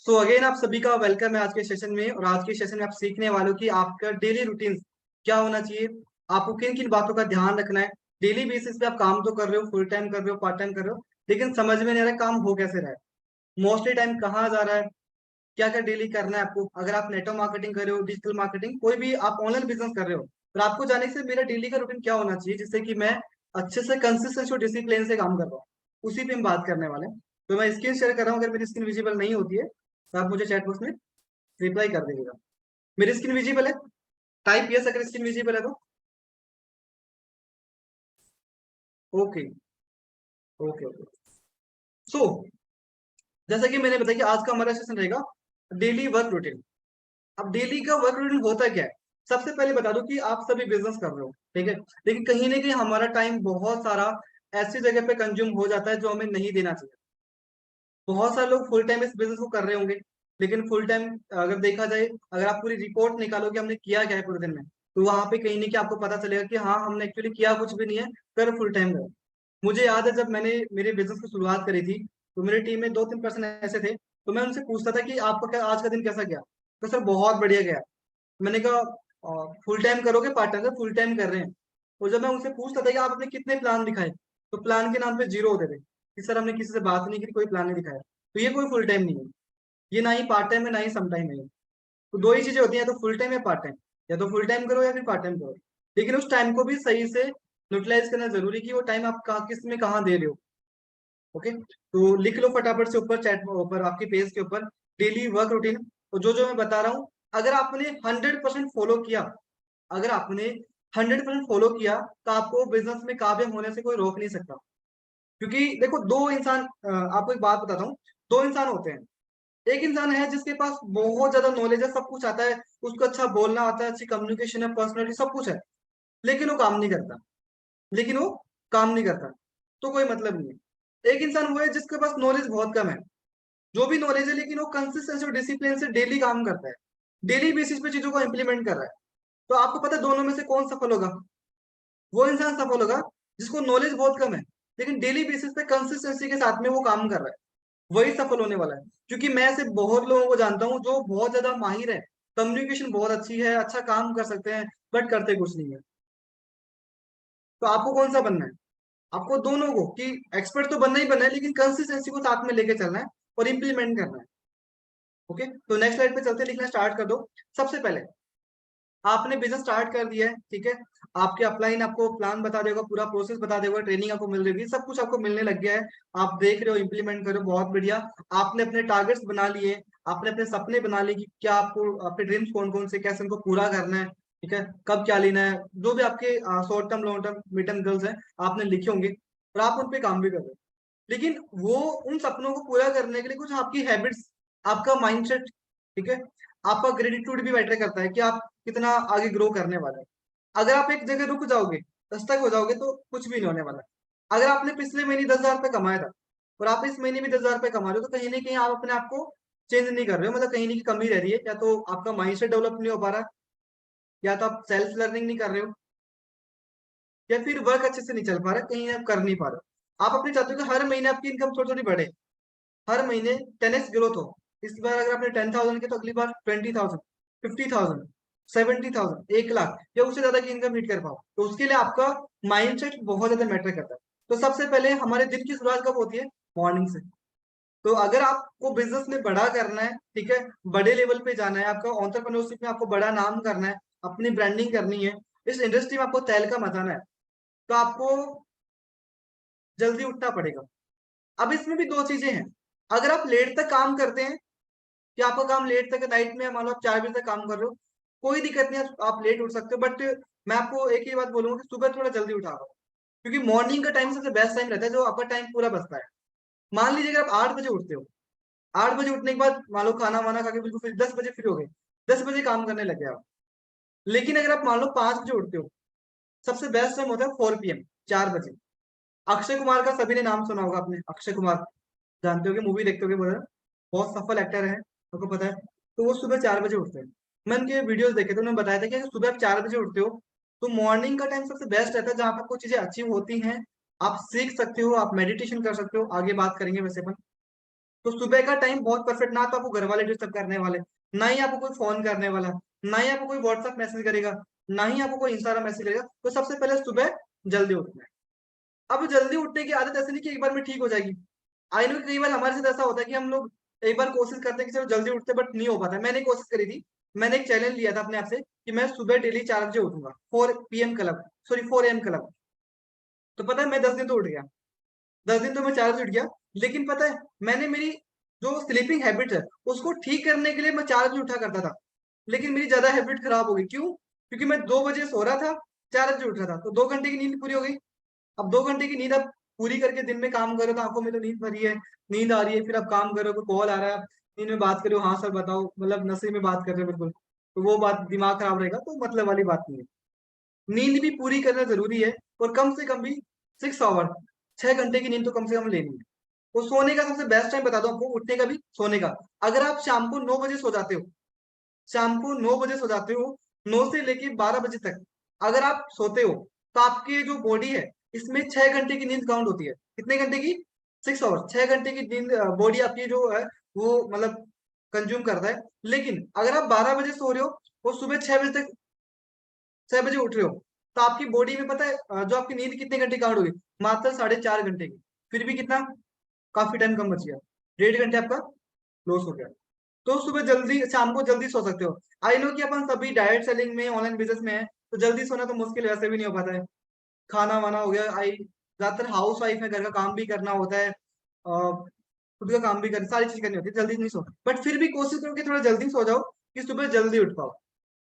So again आप सभी का वेलकम है आज के सेशन में। और आज के सेशन में आप सीखने वाले हो कि आपका डेली रूटीन क्या होना चाहिए, आपको किन किन बातों का ध्यान रखना है। डेली बेसिस पे आप काम तो कर रहे हो, फुल टाइम कर रहे हो, पार्ट टाइम कर रहे हो, लेकिन समझ में नहीं आ रहा काम हो कैसे रहा है, मोस्टली टाइम कहाँ जा रहा है, क्या क्या डेली करना है आपको। अगर आप नेटवर्क मार्केटिंग कर रहे हो, डिजिटल मार्केटिंग, कोई भी आप ऑनलाइन बिजनेस कर रहे हो, तो आपको जाने से मेरा डेली का रूटीन क्या होना चाहिए जिससे कि मैं अच्छे से कंसिस्टेंसी और डिसिप्लिन से काम कर रहा हूँ, उसी पे हम बात करने वाले हैं। तो मैं स्क्रीन शेयर कर रहा हूँ, अगर मेरी स्क्रीन विजिबल नहीं होती है तो आप मुझे चैट बॉक्स में रिप्लाई कर दीजिएगा। मेरी स्क्रीन विजिबल है? टाइप यस अगर स्क्रीन विजिबल है तो। Okay okay okay. सो जैसा कि मैंने बताया कि आज का हमारा सेशन रहेगा डेली वर्क रूटीन। अब डेली का वर्क रूटीन होता क्या है, सबसे पहले बता दूं कि आप सभी बिजनेस कर रहे हो, ठीक है, लेकिन कहीं ना कहीं हमारा टाइम बहुत सारा ऐसी जगह पे कंज्यूम हो जाता है जो हमें नहीं देना चाहिए। बहुत सारे लोग फुल टाइम इस बिजनेस को कर रहे होंगे, लेकिन फुल टाइम अगर देखा जाए, अगर आप पूरी रिपोर्ट निकालोगे हमने किया क्या है पूरे दिन में, तो वहां पे कहीं ना कहीं आपको पता चलेगा कि हाँ हमने एक्चुअली किया कुछ भी नहीं है, कर फुल टाइम रहे। मुझे याद है जब मैंने मेरे बिजनेस की शुरुआत करी थी, तो मेरी टीम में 2-3 पर्सन ऐसे थे, तो मैं उनसे पूछता था कि आपका क्या आज का दिन कैसा गया, तो सर बहुत बढ़िया गया। मैंने कहा फुल टाइम करोगे पार्ट टाइम? फुल टाइम कर रहे हैं। तो जब मैं उनसे पूछता था कि आप अपने कितने प्लान दिखाए, तो प्लान के नाम पे जीरो होते थे कि सर हमने किसी से बात नहीं की, कोई प्लान नहीं दिखाया। तो ये कोई फुल टाइम नहीं है, ये ना ही पार्ट टाइम है ना ही सम टाइम है। तो दो ही चीजें होती हैं, या तो फुल टाइम या पार्ट टाइम, या तो फुल टाइम करो या फिर पार्ट टाइम करो, लेकिन उस टाइम को भी सही से यूटिलाइज करना जरूरी कि वो टाइम आप किस में कहाँ दे रहे हो। ओके, तो लिख लो फटाफट से ऊपर चैट ऊपर आपके पेज के ऊपर डेली वर्क रूटीन। तो जो जो मैं बता रहा हूँ, अगर आपने 100% फॉलो किया, अगर आपने 100% फॉलो किया, तो आपको बिजनेस में कामयाब होने से कोई रोक नहीं सकता। क्योंकि देखो दो इंसान, आपको एक बात बताता हूँ, दो इंसान होते हैं। एक इंसान है जिसके पास बहुत ज्यादा नॉलेज है, सब कुछ आता है, उसको अच्छा बोलना आता है, अच्छी कम्युनिकेशन है, पर्सनालिटी सब कुछ है, लेकिन वो काम नहीं करता, लेकिन वो काम नहीं करता, तो कोई मतलब नहीं है। एक इंसान वो है जिसके पास नॉलेज बहुत कम है, जो भी नॉलेज है, लेकिन वो कंसिस्टेंसी और डिसिप्लिन से डेली काम करता है, डेली बेसिस पे चीजों को इंप्लीमेंट कर रहा है। तो आपको पता है दोनों में से कौन सफल होगा? वो इंसान सफल होगा जिसको नॉलेज बहुत कम है, लेकिन डेली बेसिस पे कंसिस्टेंसी के साथ में वो काम कर रहा है, वही सफल होने वाला है। क्योंकि मैं ऐसे बहुत लोगों को जानता हूँ जो बहुत ज्यादा माहिर है, कम्युनिकेशन बहुत अच्छी है, अच्छा काम कर सकते हैं, बट करते कुछ नहीं है। तो आपको कौन सा बनना है? आपको दोनों को, कि एक्सपर्ट तो बनना ही बनना है, लेकिन कंसिस्टेंसी को साथ में लेके चलना है और इम्प्लीमेंट करना है। ओके, तो नेक्स्ट स्लाइड पे चलते, लिखना स्टार्ट कर दो। सबसे पहले आपने बिजनेस स्टार्ट कर दिया है, ठीक है, आपके अपलाइन आपको प्लान बता देगा, पूरा प्रोसेस बता देगा, ट्रेनिंग आपको मिल रही है, सब कुछ आपको मिलने लग गया है, आप देख रहे हो, इंप्लीमेंट कर रहे हो, बहुत बढ़िया। आपने अपने टारगेट्स बना लिए, आपने अपने सपने बना लिए कि क्या आपको अपने ड्रीम्स कौन कौन से, कैसे उनको पूरा करना है, ठीक है, कब क्या लेना है, जो भी आपके short term, long term, mid term goals हैं, आपने लिखे होंगे और आप उन पे काम भी कर रहे हो। लेकिन वो उन सपनों को पूरा करने के लिए कुछ आपकी हैबिट्स, आपका माइंडसेट, ठीक है, आपका ग्रेटिट्यूड भी मैटर करता है कि आप कितना आगे ग्रो करने वाले हैं। अगर आप एक जगह रुक जाओगे, दस्तक हो जाओगे, तो कुछ भी नहीं होने वाला। अगर आपने पिछले महीने 10,000 रुपये कमाया था और आप इस महीने भी 10,000 रुपये कमा रहे हो, तो कहीं ना कहीं आप अपने आप को चेंज नहीं कर रहे हो, मतलब कहीं ना कहीं कमी रह रही है, या तो आपका माइंडसेट डेवलप नहीं हो पा रहा, या तो आप सेल्फ लर्निंग नहीं कर रहे हो, या फिर वर्क अच्छे से नहीं चल पा रहा, कहीं आप कर नहीं पा रहे हो। आप अपने चाहते हो कि हर महीने आपकी इनकम थोड़ी थोड़ी बढ़े, हर महीने 10x ग्रोथ हो। इस बार अगर आपने 10,000 की, तो अगली बार 20,000, 50,000, 70,000, 1 लाख या उससे ज्यादा की इनकम हिट कर पाओ, तो उसके लिए आपका माइंडसेट बहुत ज्यादा मैटर करता है। तो सबसे पहले हमारे दिन की शुरुआत कब होती है? मॉर्निंग से। तो अगर आपको बिजनेस में बड़ा करना है, ठीक है, बड़े लेवल पे जाना है, आपका एंटरप्रेन्योरशिप में आपको बड़ा नाम करना है, अपनी ब्रांडिंग करनी है, इस इंडस्ट्री में आपको तहलका मचाना है, तो आपको जल्दी उठना पड़ेगा। अब इसमें भी दो चीजें हैं। अगर आप लेट तक काम करते हैं, कि आपका काम लेट तक नाइट में, मान लो आप 4 बजे तक काम कर रहे हो, कोई दिक्कत नहीं है, आप लेट उठ सकते हो, बट मैं आपको एक ही बात बोलूंगा कि सुबह थोड़ा जल्दी उठा करो, क्योंकि मॉर्निंग का टाइम सबसे बेस्ट टाइम रहता है, जो आपका टाइम पूरा बचता है। मान लीजिए अगर आप 8 बजे उठते हो, 8 बजे उठने के बाद मान लो खाना वाना खा के बिल्कुल फिर 10 बजे फ्री हो गए, 10 बजे काम करने लगे आप। लेकिन अगर आप मान लो 5 बजे उठते हो, सबसे बेस्ट टाइम होता है 4 PM, 4 बजे। अक्षय कुमार का सभी ने नाम सुना होगा, आपने अक्षय कुमार जानते होगे, मूवी देखते होगे, बहुत सफल एक्टर है, आपको पता है। तो वो सुबह 4 बजे उठते हैं। मैं उनके वीडियोस देखे थे, उन्होंने बताया था कि अगर सुबह आप 4 बजे उठते हो, तो मॉर्निंग का टाइम सबसे बेस्ट रहता है, जहाँ पर कुछ चीजें अचीव होती हैं, आप सीख सकते हो, आप मेडिटेशन कर सकते हो, आगे बात करेंगे वैसे अपन। तो सुबह का टाइम बहुत परफेक्ट, ना तो आपको घर वाले डिस्टर्ब करने वाले, ना ही आपको कोई फोन करने वाला, ना ही आपको कोई व्हाट्सएप मैसेज करेगा, ना ही आपको कोई इंस्टाग्राम मैसेज करेगा। तो सबसे पहले सुबह जल्दी उठना है। अब जल्दी उठने की आदत ऐसे नहीं कि एक बार में ठीक हो जाएगी। आई नो कई बार हमारे साथ ऐसा होता है कि हम लोग एक बार कोशिश करते हैं कि चलो जल्दी उठते, बट नहीं हो पाता। मैंने कोशिश करी थी, मैंने एक चैलेंज लिया था अपने आप से कि मैं सुबह डेली 4 बजे उठूंगा, 4 PM club, sorry 4 AM club. तो पता है मैं 10 दिन तो उठ गया, 10 दिन तो मैं 4 बजे उठ गया। लेकिन पता है मैंने मेरी जो स्लीपिंग हैबिट है उसको ठीक करने के लिए मैं 4 बजे उठा करता था, लेकिन मेरी ज्यादा हैबिट खराब हो गई। क्यों? क्योंकि मैं 2 बजे सो रहा था, 4 बजे उठ रहा था, तो 2 घंटे की नींद पूरी हो गई। अब 2 घंटे की नींद आप पूरी करके दिन में काम करो तो आंखों में तो नींद भरी है, नींद आ रही है, फिर आप काम करो, कोई कॉल आ रहा है, नींद में बात करो, हाँ सर बताओ, मतलब नशे में बात कर रहे हो बिल्कुल, तो वो बात दिमाग खराब रहेगा, तो मतलब वाली बात नहीं है। नींद भी पूरी करना जरूरी है, और कम से कम भी 6 आवर, 6 घंटे की नींद तो कम से कम लेनी है। तो सोने का सबसे बेस्ट टाइम बता दो आपको, उठने का भी सोने का। अगर आप शाम को 9 बजे सो जाते हो, शाम को 9 बजे सो जाते हो, 9 से लेके 12 बजे तक अगर आप सोते हो, तो आपकी जो बॉडी है इसमें 6 घंटे की नींद काउंट होती है। कितने घंटे की? 6 आवर, 6 घंटे की नींद बॉडी आपकी जो है वो मतलब कंज्यूम करता है। लेकिन अगर आप 12 बजे सो रहे हो और सुबह 6 बजे तक, 6 बजे उठ रहे हो, तो आपकी बॉडी में पता है जो आपकी नींद कितने घंटे काउंट होगी? मात्र 4.5 घंटे की। फिर भी कितना, काफी टाइम कम बच गया, 1.5 घंटे आपका लॉस हो गया। तो सुबह जल्दी, शाम को जल्दी सो सकते हो। आई नो कि अपन सभी डाइट सेलिंग में, ऑनलाइन बिजनेस में है, तो जल्दी सोना तो मुश्किल वैसे भी नहीं हो पाता है। खाना वाना हो गया, आई ज्यादातर हाउस वाइफ है, घर का काम भी करना होता है, खुद का काम भी करना, सारी चीज करनी होती है, जल्दी नहीं सो। बट फिर भी कोशिश करो कि थोड़ा जल्दी सो जाओ, कि सुबह जल्दी उठ पाओ।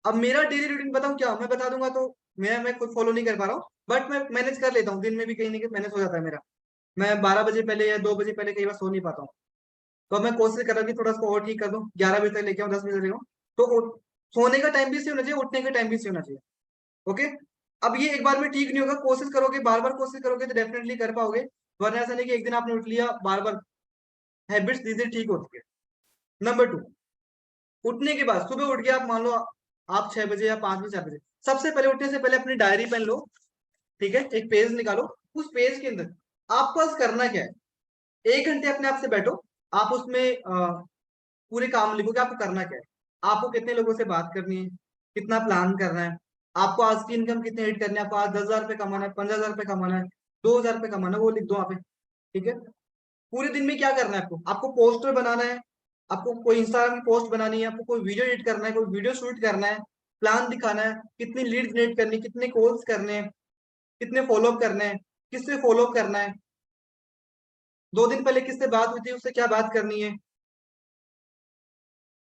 अब मेरा डेली रूटीन बताऊं क्या, मैं बता दूंगा तो मैं खुद फॉलो नहीं कर पा रहा हूँ, बट मैं मैनेज कर लेता हूँ, दिन में भी कहीं ना कहीं मैनेज हो जाता है मेरा। मैं 12 बजे पहले या 2 बजे पहले कई बार सो नहीं पाता हूँ, तो अब मैं कोशिश कर रहा हूँ कि थोड़ा सा और ठीक कर दूं, 11 बजे तक लेके आऊँ, 10 बजे तक लेके आऊं। तो सोने का टाइम भी सही होना चाहिए, उठने का टाइम भी सही होना चाहिए। ओके। अब ये एक बार में ठीक नहीं होगा, कोशिश करोगे, बार बार कोशिश करोगे तो डेफिनेटली कर पाओगे। वरना ऐसा नहीं कि एक दिन आपने उठ लिया, बार बार हैबिट्स धीरे धीरे ठीक होती है। नंबर 2, उठने के बाद सुबह उठ के आप मान लो आप 6 बजे या 5 बजे, 4 बजे, सबसे पहले उठने से पहले अपनी डायरी पेन लो, ठीक है, एक पेज निकालो। उस पेज के अंदर आपको बस करना क्या है, 1 घंटे अपने आप से बैठो, आप उसमें पूरे काम लिखो कि आपको करना क्या है, आपको कितने लोगों से बात करनी है, कितना प्लान करना है, आपको आज की इनकम कितनी एड करनी है, आपको आज 10,000 रुपये कमाना है, 15,000 रुपये कमाना है, 2,000 रुपये कमाना है, वो लिख दो आप। ठीक है। पूरे दिन में क्या करना है, आपको आपको पोस्टर बनाना है, आपको कोई इंस्टाग्राम की पोस्ट बनानी है, आपको कोई वीडियो एडिट करना है, कोई वीडियो शूट करना है, प्लान दिखाना है, कितनी लीड जनरेट करनी है, कितने कॉल्स करने हैं, कितने फॉलोअप करने हैं, किससे फॉलोअप करना है, 2 दिन पहले किससे बात हुई थी, उससे क्या बात करनी है।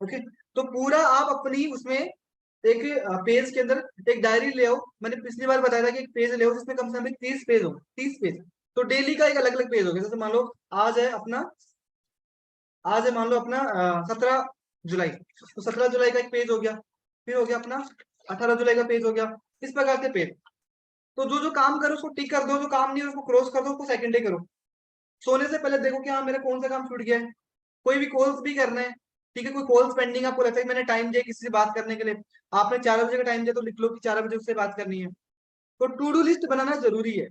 ओके। तो पूरा आप अपनी उसमें एक पेज के अंदर एक डायरी ले आओ। मैंने पिछली बार बताया था कि एक पेज ले आओ जिसमें कम से कम 30 पेज हो, 30 पेज। तो डेली का एक अलग अलग पेज होगा। जैसे मान लो आज है अपना, आज है मान लो अपना 17 जुलाई, तो 17 जुलाई का एक पेज हो गया, फिर हो गया अपना 18 जुलाई का पेज हो गया, इस प्रकार के पेज। तो जो जो काम करो उसको टिक कर दो, जो काम नहीं है उसको क्रॉस कर दो, उसको सेकंड डे करो। सोने से पहले देखो कि हाँ मेरा कौन सा काम छूट गया है, कोई भी कॉल्स भी करना है, ठीक है, कोई कॉल्स पेंडिंग आपको लगता है कि मैंने टाइम दिया किसी से बात करने के लिए, आपने 4 बजे का टाइम दिया तो लिख लो कि 4 बजे उससे बात करनी है। तो टू डू लिस्ट बनाना जरूरी है।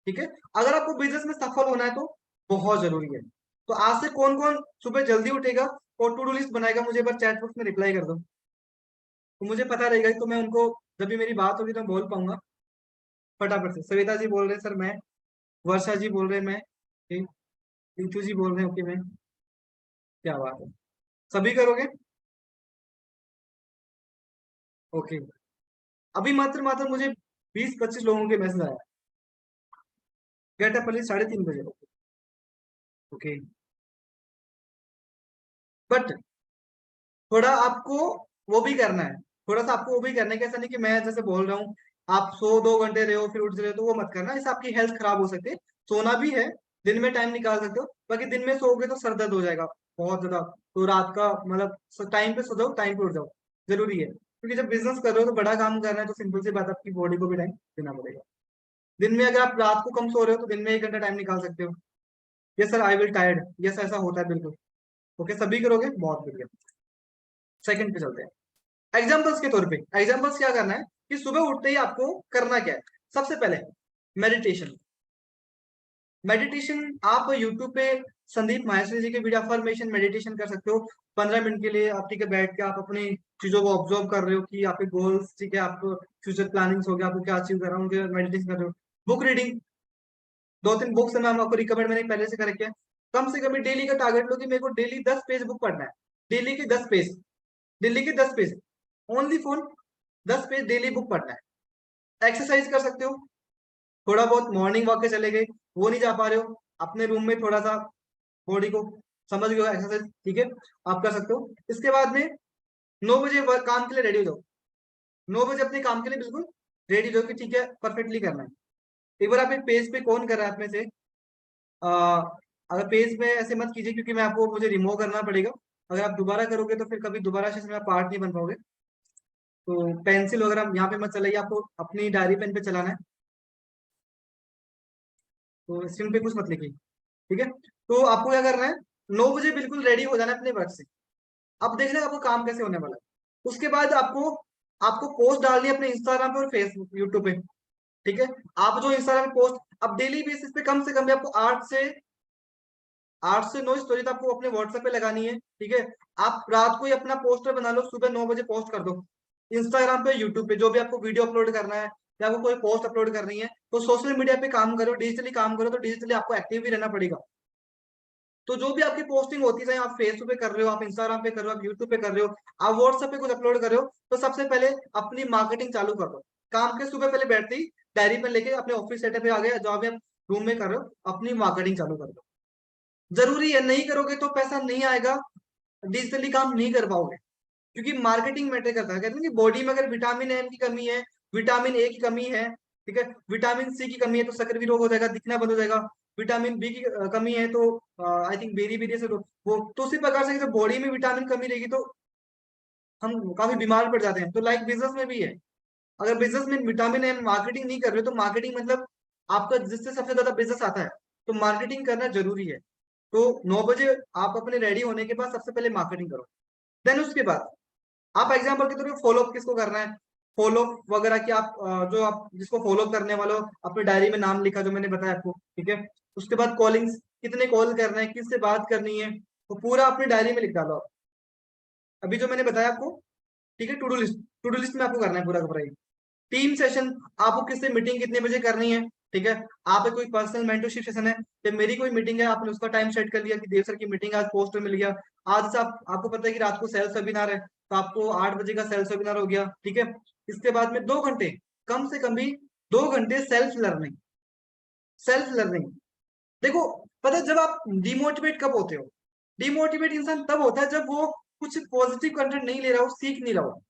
ठीक है। अगर आपको बिजनेस में सफल होना है तो बहुत जरूरी है। तो आज से कौन कौन सुबह जल्दी उठेगा और टू डू लिस्ट बनाएगा, मुझे एक बार चैट बॉक्स में रिप्लाई कर दो, तो मुझे पता रहेगा, तो मैं उनको जब भी मेरी बात होगी तो मैं बोल पाऊंगा फटाफट से। सविता जी बोल रहे हैं सर मैं, वर्षा जी बोल रहे हैं मैं, रितु जी बोल रहे हैं ओके मैं, क्या बात है, सभी करोगे? ओके। अभी मात्र मात्र मुझे 20-25 लोगों के मैसेज आया, गेट अप अर्ली 3:30 बजे। ओके। बट थोड़ा आपको वो भी करना है, थोड़ा सा आपको वो भी करना है कि ऐसा नहीं कि मैं जैसे बोल रहा हूँ आप सो 2 घंटे रहे हो फिर उठ रहे हो, तो वो मत करना, इससे आपकी हेल्थ खराब हो सकती है। सोना भी है, दिन में टाइम निकाल सकते हो, बाकी दिन में सोओगे तो सर दर्द हो जाएगा बहुत ज्यादा। तो रात का मतलब टाइम पे सो जाओ, टाइम पे उठ जाओ, जरूरी है, क्योंकि जब बिजनेस कर रहे हो तो बड़ा काम कर रहे हैं, तो सिंपल सी बात आपकी बॉडी को भी टाइम देना पड़ेगा। दिन में अगर आप रात को कम सो रहे हो तो दिन में 1 घंटा टाइम निकाल सकते हो। Yes sir I will tired, yes ऐसा होता है बिल्कुल। ओके, सभी करोगे, बहुत बढ़िया। सेकंड पे चलते हैं, एग्जाम्पल्स के तौर पे। एग्जाम्पल्स क्या करना है कि सुबह उठते ही आपको करना क्या है, सबसे पहले मेडिटेशन। मेडिटेशन आप यूट्यूब पे संदीप माहेश्वरी जी के वीडियो अफर्मेशन मेडिटेशन कर सकते हो 15 मिनट के लिए। आप ठीक है बैठ के आप अपनी चीजों को ऑब्जर्व कर रहे हो कि आपके गोल्स, ठीक है, आपको फ्यूचर प्लानिंग हो गया, आपको क्या अचीव करना है, उनके मेडिटेशन कर रहे हो। बुक रीडिंग, 2-3 बुक्स मैं आपको रिकमेंड मैंने पहले से कर रखे हैं। कम से कम डेली का टारगेट लो कि मेरे को डेली 10 पेज बुक पढ़ना है। डेली के 10 पेज, डेली के 10 page, only for 10 page daily book पढ़ना है। एक्सरसाइज कर सकते हो, थोड़ा बहुत मॉर्निंग वॉक के चले गए, वो नहीं जा पा रहे हो, अपने रूम में थोड़ा सा बॉडी को समझ गए एक्सरसाइज, ठीक है, आप कर सकते हो। इसके बाद में 9 बजे काम के लिए रेडी हो जाओ। 9 बजे अपने काम के लिए बिल्कुल रेडी हो जाओ कि ठीक है परफेक्टली करना है। एक बार आप एक पेज पे कौन कर रहा है आप में से, आ, अगर पेज में ऐसे मत कीजिए क्योंकि मैं आपको मुझे रिमूव करना पड़ेगा। अगर आप दोबारा करोगे तो फिर कभी दोबारा सेशन में पार्ट नहीं बन पाओगे। तो पेंसिल वगैरह यहाँ पे मत चलाइए, आपको अपनी डायरी पेन पे चलाना है। तो स्क्रीन पे कुछ मत लिखिए, ठीक है। तो आपको क्या करना है, 9 बजे बिल्कुल रेडी हो जाना है अपने वर्क से। अब देखना आपको काम कैसे होने वाला है। उसके बाद आपको आपको पोस्ट डालनी है अपने इंस्टाग्राम पे और फेसबुक यूट्यूब पे, ठीक है। आप जो इंस्टाग्राम पे पोस्ट अब डेली बेसिस पे कम से कम भी आपको 8 से 9 स्टोरी तो आपको अपने व्हाट्सएप पे लगानी है, ठीक है। आप रात को ही अपना पोस्टर बना लो, सुबह 9 बजे पोस्ट कर दो इंस्टाग्राम पे, यूट्यूब पे, जो भी आपको वीडियो अपलोड करना है या आपको कोई पोस्ट अपलोड करनी है। तो सोशल मीडिया पे काम करो, डिजिटली काम करो, तो डिजिटली आपको एक्टिव भी रहना पड़ेगा। तो जो भी आपकी पोस्टिंग होती है, चाहे आप फेसबुक पे कर रहे हो, आप इंस्टाग्राम पे कर रहे हो, आप यूट्यूब पे कर रहे हो, आप व्हाट्सएप पे कुछ अपलोड कर रहे हो, तो सबसे पहले अपनी मार्केटिंग चालू कर दो। काम के सुबह पहले बैठते ही डायरी पे लेके अपने ऑफिस सेटअप पे आ गए, जो भी आप रूम में कर रहे हो अपनी मार्केटिंग चालू कर दो। जरूरी है, नहीं करोगे तो पैसा नहीं आएगा, डिजिटली काम नहीं कर पाओगे, क्योंकि मार्केटिंग मैटर करता है। कहते हैं कि बॉडी में अगर विटामिन एम की कमी है, विटामिन ए की कमी है, ठीक है, विटामिन सी की कमी है तो शक्कर भी रोग हो जाएगा, दिखना बंद हो जाएगा। विटामिन बी की कमी है तो आई थिंक बेरी बेरी से वो, तो उसी प्रकार से जब बॉडी में विटामिन कमी रहेगी तो हम काफी बीमार पड़ जाते हैं। तो लाइक बिजनेस में भी है, अगर बिजनेस में विटामिन एम मार्केटिंग नहीं कर रहे हो तो मार्केटिंग मतलब आपका जिससे सबसे ज्यादा बिजनेस आता है, तो मार्केटिंग करना जरूरी है। तो 9 बजे आप अपने रेडी होने के बाद सबसे पहले मार्केटिंग करो। देन उसके बाद आप एग्जाम्पल के तौर पर फॉलो अप किसको करना है, फॉलो अप वगैरह की आप जो आप जिसको फॉलो करने वाले हो अपने डायरी में नाम लिखा जो मैंने बताया आपको, ठीक है। उसके बाद कॉलिंग्स, कितने कॉल करना है, किससे बात करनी है, वो पूरा अपनी डायरी में लिख डालो आप। अभी जो मैंने बताया आपको, ठीक है, टू डू लिस्ट में आपको करना है पूरा का पूरा। टीम सेशन, आपको किससे मीटिंग कितने बजे करनी है, ठीक है। आप कोई पर्सनल मेंटरशिप सेशन है, तो मेरी कोई मीटिंग है, आपने उसका टाइम सेट कर लिया कि देव सर की मीटिंग आज पोस्ट मिल गया। आज से आपको पता है कि रात को सेल्स वेबिनार है, तो आपको 8 बजे का सेल्स वेबिनार हो गया, ठीक है। इसके बाद में 2 घंटे, कम से कम भी 2 घंटे सेल्फ लर्निंग। सेल्फ लर्निंग, देखो, पता है जब आप डिमोटिवेट कब होते हो, डिमोटिवेट इंसान तब होता है जब वो कुछ पॉजिटिव कंटेंट नहीं ले रहा हो, सीख नहीं रहा हो,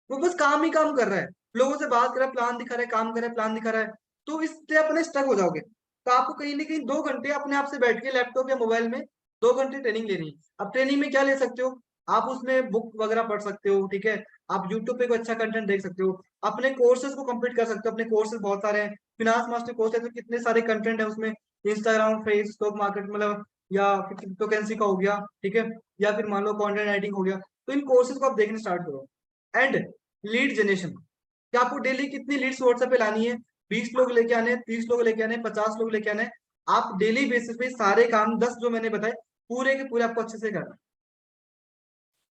वो बस काम ही काम कर रहा है, लोगों से बात कर रहा है, प्लान दिखा रहा है, काम कर रहा है, प्लान दिखा रहा है। तो इससे अपने स्टक हो जाओगे। तो आपको कहीं ना कहीं 2 घंटे अपने आप से बैठ के लैपटॉप या मोबाइल में 2 घंटे ट्रेनिंग लेनी है। अब ट्रेनिंग में क्या ले सकते हो, आप उसमें बुक वगैरह पढ़ सकते हो, ठीक है। आप यूट्यूब पे कोई अच्छा कंटेंट देख सकते हो, अपने कोर्सेज को कंप्लीट कर सकते हो, अपने कोर्सेज बहुत सारे हैं। फिनांस मास्टर कोर्स है तो कितने सारे कंटेंट है उसमें, इंस्टाग्राम, फेस, स्टॉक मार्केट मतलब, या फिर क्रिप्टोकरेंसी का हो गया, ठीक है, या फिर मान लो कंटेंट राइटिंग हो गया। तो इन कोर्सेज को आप देखना स्टार्ट करो। एंड लीड जनरेशन, कि आपको डेली कितनी लीड्स व्हाट्सएप पे लानी है, 20 लोग लेके आने, 30 लोग लेके आने, 50 लोग लेके आने। आप डेली बेसिस पे सारे काम 10 जो मैंने बताए पूरे के पूरे आपको अच्छे से करना।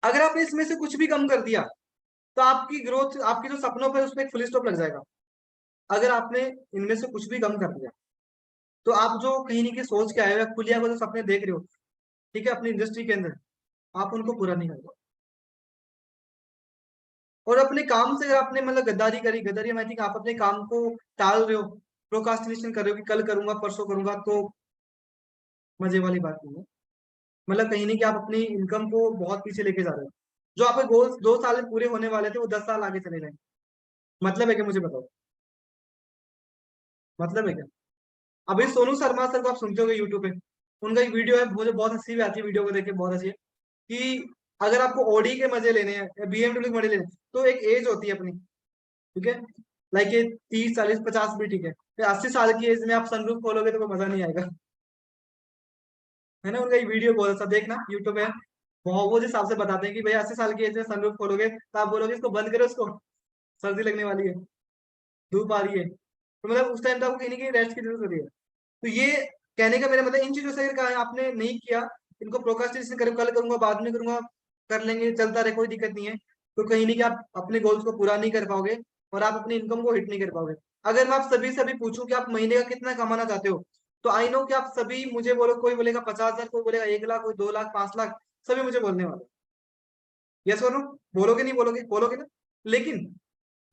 अगर आपने इसमें से कुछ भी कम कर दिया तो आपकी ग्रोथ, आपकी जो सपनों पर उसमें एक फुल स्टॉप लग जाएगा। अगर आपने इनमें से कुछ भी कम कर दिया तो आप जो कहीं ना कहीं सोच के आए हो या खुलिया को जो सपने देख रहे हो, ठीक है, अपनी इंडस्ट्री के अंदर, आप उनको पूरा नहीं कर पाओगे। और अपने काम से अगर आपने मतलब गद्दारी करी, गद्दारी आई थिंक आप अपने काम को टाल रहे हो, प्रोकास्टिनेशन कर रहे हो कि कल करूंगा, परसों करूंगा, तो मजे वाली बात नहीं है। मतलब कहीं नहीं कि आप अपनी इनकम को बहुत पीछे लेके जा रहे हो। जो आपके गोल्स 2 साल में पूरे होने वाले थे वो 10 साल आगे चले जाएंगे। मतलब है क्या, मुझे बताओ, मतलब है क्या। अभी सोनू शर्मा सर को आप सुनते होगे यूट्यूब पे, उनका एक वीडियो है, मुझे बहुत हंसी भी आती है वीडियो को देख के, बहुत हंसी है कि अगर आपको ऑडी के मजे लेने हैं या बीएमडब्ल्यू के मजे लेने हैं तो एक एज होती है अपनी, ठीक है, लाइक ये 30 40 50 भी ठीक है, फिर 80 साल की एज में आप सनरूफ खोलोगे तो कोई मजा नहीं आएगा। है ना, उनका एक वीडियो बहुत अच्छा देखना यूट्यूब पे, बहुत वो जिस हिसाब से बताते हैं कि भाई 80 साल की एज में सनरूफ खोलोगे तो आप बोलोगे इसको बंद करो, उसको सर्दी लगने वाली है, धूप आ रही है, तो मतलब उस टाइम तो आपको कहीं ना कहीं रेस्ट की जरूरत होती है। तो ये कहने का मेरा मतलब इन चीजों से अगर आपने नहीं किया, इनको प्रोक्रास्टिनेशन करो, कल करूंगा, बाद में करूंगा, कर लेंगे, चलता रहे, कोई दिक्कत नहीं है, तो कहीं नहीं कि आप अपने गोल्स को पूरा नहीं कर पाओगे और आप अपनी इनकम को हिट नहीं कर पाओगे। अगर मैं आप सभी पूछूं कि आप महीने का कितना कमाना चाहते हो, तो आई नो कि आप सभी मुझे बोलो, कोई बोलेगा 50,000, कोई बोलेगा 1 लाख, कोई 2 लाख, 5 लाख, सभी मुझे बोलने वाले। यस और नो? बोलोगे नहीं बोलोगे? बोलोगे ना? लेकिन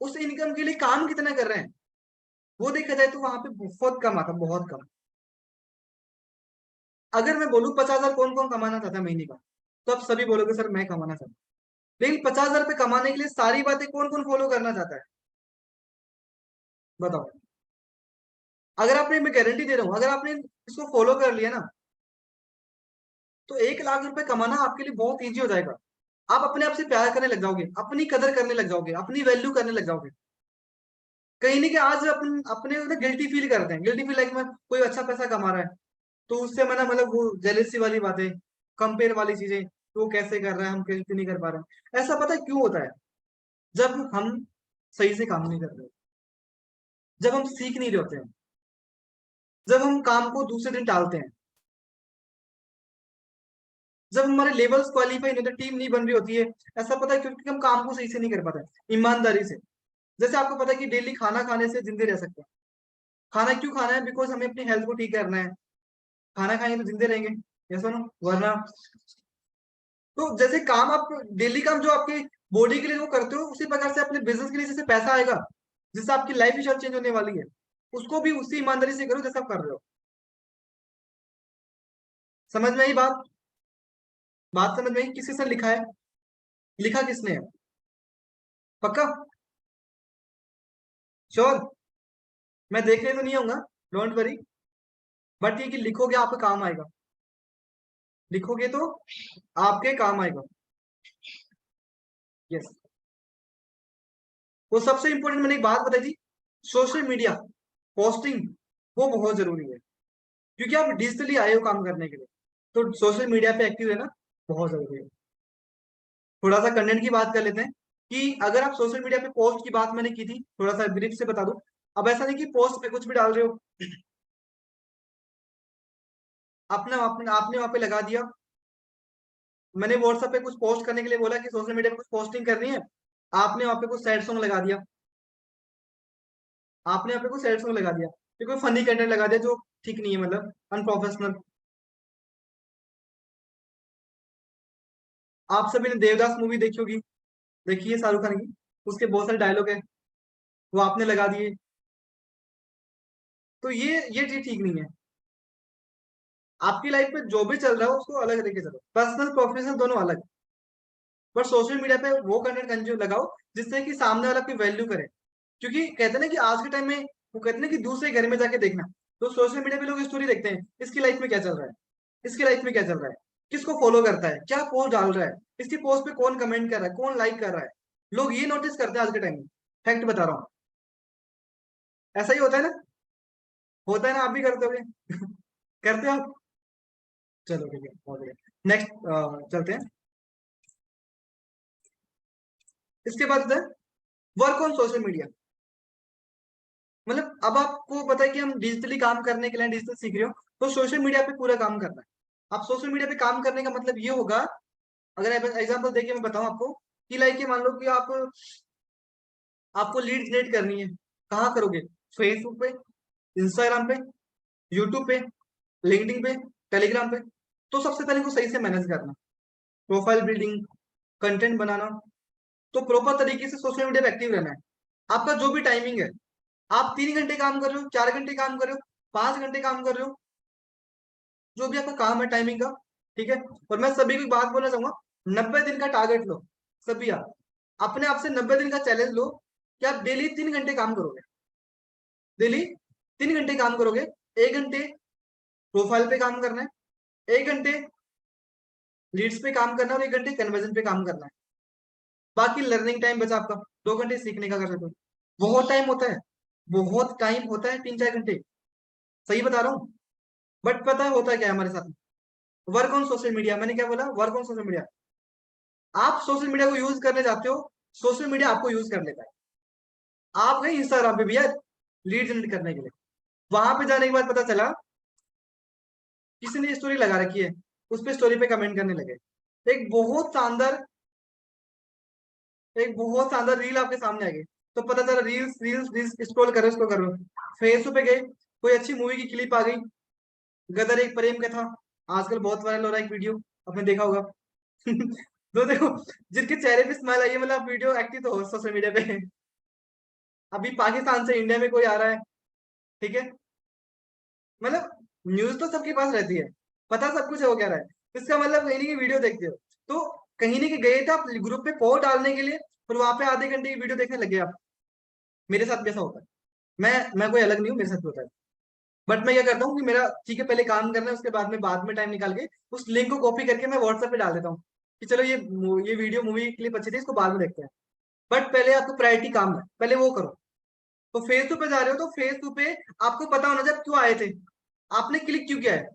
उस इनकम के लिए काम कितना कर रहे हैं वो देखा जाए तो वहां पे बहुत कम आता, बहुत कम। अगर मैं बोलूं 50,000 कौन कौन कमाना चाहता है महीने का, तो आप सभी बोलोगे सर मैं कमाना चाहता हूँ। लेकिन 50,000 रुपये कमाने के लिए सारी बातें कौन कौन फॉलो करना चाहता है, बताओ? अगर आपने, मैं गारंटी दे रहा हूँ, अगर आपने इसको फॉलो कर लिया ना, तो 1 लाख रुपए कमाना आपके लिए बहुत ईजी हो जाएगा। आप अपने आप से प्यार करने लग जाओगे, अपनी कदर करने लग जाओगे, अपनी वैल्यू करने लग जाओगे। कहीं नहीं कि आज अपन अपने गिल्टी फील करते हैं, गिल्टी फील लाइक में कोई अच्छा पैसा कमा रहा है तो उससे मना, मतलब वो जेलेसी वाली बातें, कंपेयर वाली चीजें, तो वो कैसे कर रहा है, हम कैसे नहीं कर पा रहे हैं। ऐसा पता है क्यों होता है? जब हम सही से काम नहीं कर रहे, जब हम सीख नहीं रहे होते हैं, जब हम काम को दूसरे दिन टालते हैं, जब हमारे लेवल्स क्वालिफाई नहीं होते, टीम नहीं बन रही होती है। ऐसा पता है क्योंकि हम काम को सही से नहीं कर पाते ईमानदारी से। जैसे आपको पता है कि डेली खाना खाने से जिंदे रह सकते हैं। खाना क्यों खाना है? बिकॉज हमें अपनी हेल्थ को ठीक करना है। खाना खाएंगे तो जिंदे रहेंगे, ऐसा ना? वरना तो जैसे काम आप डेली काम जो आपके बॉडी के लिए वो करते हो, उसी प्रकार से अपने बिजनेस के लिए जैसे पैसा आएगा, जिससे आपकी लाइफ स्टाइल चेंज होने वाली है, उसको भी उसी ईमानदारी से करो जैसे आप कर रहे हो। समझ में आई बात? बात समझ में आई? किसी से लिखा है? लिखा किसने है? पक्का? श्योर? मैं देखने तो नहीं आऊंगा, डोंट वरी, बट ये कि लिखोगे आपके काम आएगा। लिखोगे तो आपके काम आएगा। यस। वो सबसे इंपॉर्टेंट मैंने एक बात बताई थी, सोशल मीडिया पोस्टिंग, वो बहुत जरूरी है, क्योंकि आप डिजिटली आए हो काम करने के लिए, तो सोशल मीडिया पे एक्टिव रहना बहुत जरूरी है। थोड़ा सा कंटेंट की बात कर लेते हैं कि अगर आप सोशल मीडिया पे पोस्ट की बात मैंने की थी, थोड़ा सा ब्रीफ से बता दूं। अब ऐसा नहीं कि पोस्ट पे कुछ भी डाल रहे हो, अपना आपने आपने वहां पे लगा दिया। मैंने व्हाट्सएप पे कुछ पोस्ट करने के लिए बोला कि सोशल मीडिया पे कुछ पोस्टिंग करनी है, आपने वहां पे कुछ सैड सॉन्ग लगा दिया, आपने वहां पे कुछ सैड सॉन्ग लगा दिया, फिर कोई फनी कंटेंट लगा दिया जो ठीक नहीं है, मतलब अनप्रोफेशनल। आप सभी ने देवदास मूवी देखी होगी, देखी है शाहरुख खान की, उसके बहुत सारे डायलॉग है, वो आपने लगा दिए, तो ये चीज ठीक नहीं है। आपकी लाइफ में जो भी चल रहा है उसको अलग लेके चलो, पर्सनल प्रोफेशनल दोनों अलग। पर सोशल मीडिया पे वो कंटेंट कंज्यूम लगाओ जिससे कि सामने वाला की वैल्यू करे। क्योंकि कहते हैं ना कि आज के टाइम में वो कहते हैं ना कि दूसरे घर में जाके देखना, तो सोशल मीडिया पे लोग स्टोरी देखते हैं, इसकी लाइफ में क्या चल रहा है, इसकी लाइफ में क्या चल रहा है, किसको फॉलो करता है, क्या पोस्ट डाल रहा है, इसकी पोस्ट पे कौन कमेंट कर रहा है, कौन लाइक कर रहा है। लोग ये नोटिस करते हैं आज के टाइम में, फैक्ट बता रहा हूँ। ऐसा ही होता है ना? होता है ना? आप भी करते हो करते हो आप? चलो ठीक है, बहुत बढ़िया। नेक्स्ट चलते हैं। इसके बाद वर्क ऑन सोशल मीडिया। मतलब अब आपको पता है कि हम डिजिटली काम करने के लिए डिजिटल सीख रहे हो, तो सोशल मीडिया पे पूरा काम करना है। आप सोशल मीडिया पे काम करने का मतलब ये होगा, अगर एग्जांपल देखिए मैं बताऊं आपको, कि लाइक ये मान लो कि आपको लीड जनरेट करनी है, कहाँ करोगे? फेसबुक पे, इंस्टाग्राम पे, यूट्यूब पे, लिंक्डइन पे, टेलीग्राम पे। तो सबसे पहले को सही से मैनेज करना, प्रोफाइल बिल्डिंग, कंटेंट बनाना, तो प्रॉपर तरीके से सोशल मीडिया पे एक्टिव रहना है। आपका जो भी टाइमिंग है, आप 3 घंटे काम कर रहे हो, 4 घंटे काम कर रहे हो, 5 घंटे काम कर रहे हो, जो भी आपका काम है टाइमिंग का, ठीक है। और मैं सभी को एक बात बोलना चाहूंगा, 90 दिन का टारगेट लो। सभी आप अपने आप से 90 दिन का चैलेंज लो कि आप डेली 3 घंटे काम करोगे, डेली 3 घंटे काम करोगे। 1 घंटे प्रोफाइल पे काम करना है, 1 घंटे लीड्स पे काम करना है, और 1 घंटे कन्वर्जन पे काम करना है। बाकी लर्निंग टाइम बचा आपका, 2 घंटे सीखने का कर सकते हो। बहुत टाइम होता है, बहुत टाइम होता है, 3-4 घंटे, सही बता रहा हूँ। बट पता है होता है क्या है हमारे साथ? वर्क ऑन सोशल मीडिया, मैंने क्या बोला? Work on social media. आप सोशल मीडिया को यूज करने जाते हो, सोशल मीडिया आपको यूज कर लेता है। आप गए इंस्टाग्राम पे भैया लीड जनरेट करने के लिए, वहां पे जाने के बाद पता चला किसी ने स्टोरी लगा रखी है, उस पर स्टोरी पे कमेंट करने लगे। एक बहुत शानदार रील आपके सामने आ गई, तो पता चला रील्स रील्स रील्स स्क्रॉल करो, फेसबुक पे गए, कोई अच्छी मूवी की क्लिप आ गई, गदर एक प्रेम कथा, आजकल बहुत वायरल हो रहा है एक वीडियो, आपने देखा होगा। तो देखो, जिनके चेहरे पे स्माइल आई है, मतलब वीडियो एक्टिव तो हो सोशल मीडिया पे। अभी पाकिस्तान से इंडिया में कोई आ रहा है, ठीक है, मतलब न्यूज तो सबके पास रहती है, पता सब कुछ है वो कह रहा है, इसका मतलब कहीं नहीं कि वीडियो देखते हो, तो कहीं नहीं कि गए थे आप ग्रुप पे पोस्ट डालने के लिए, और वहां पे आधे घंटे की वीडियो देखने लगे आप। मेरे साथ भी ऐसा होता है, मैं कोई अलग नहीं हूँ, मेरे साथ भी होता है। बट मैं क्या करता हूँ कि मेरा ठीक है, पहले काम करना है, उसके बाद में टाइम निकाल के उस लिंक को कॉपी करके मैं व्हाट्सएप पे डाल देता हूँ कि चलो ये वीडियो मूवी क्लिप अच्छी थी, इसको बाद में देखते हैं। बट पहले आपको प्रायोरिटी काम है, पहले वो करो। तो फेसबुक पे जा रहे हो, तो फेसबुक पे आपको पता होना चाहिए क्यों आए थे, आपने क्लिक क्यों किया है।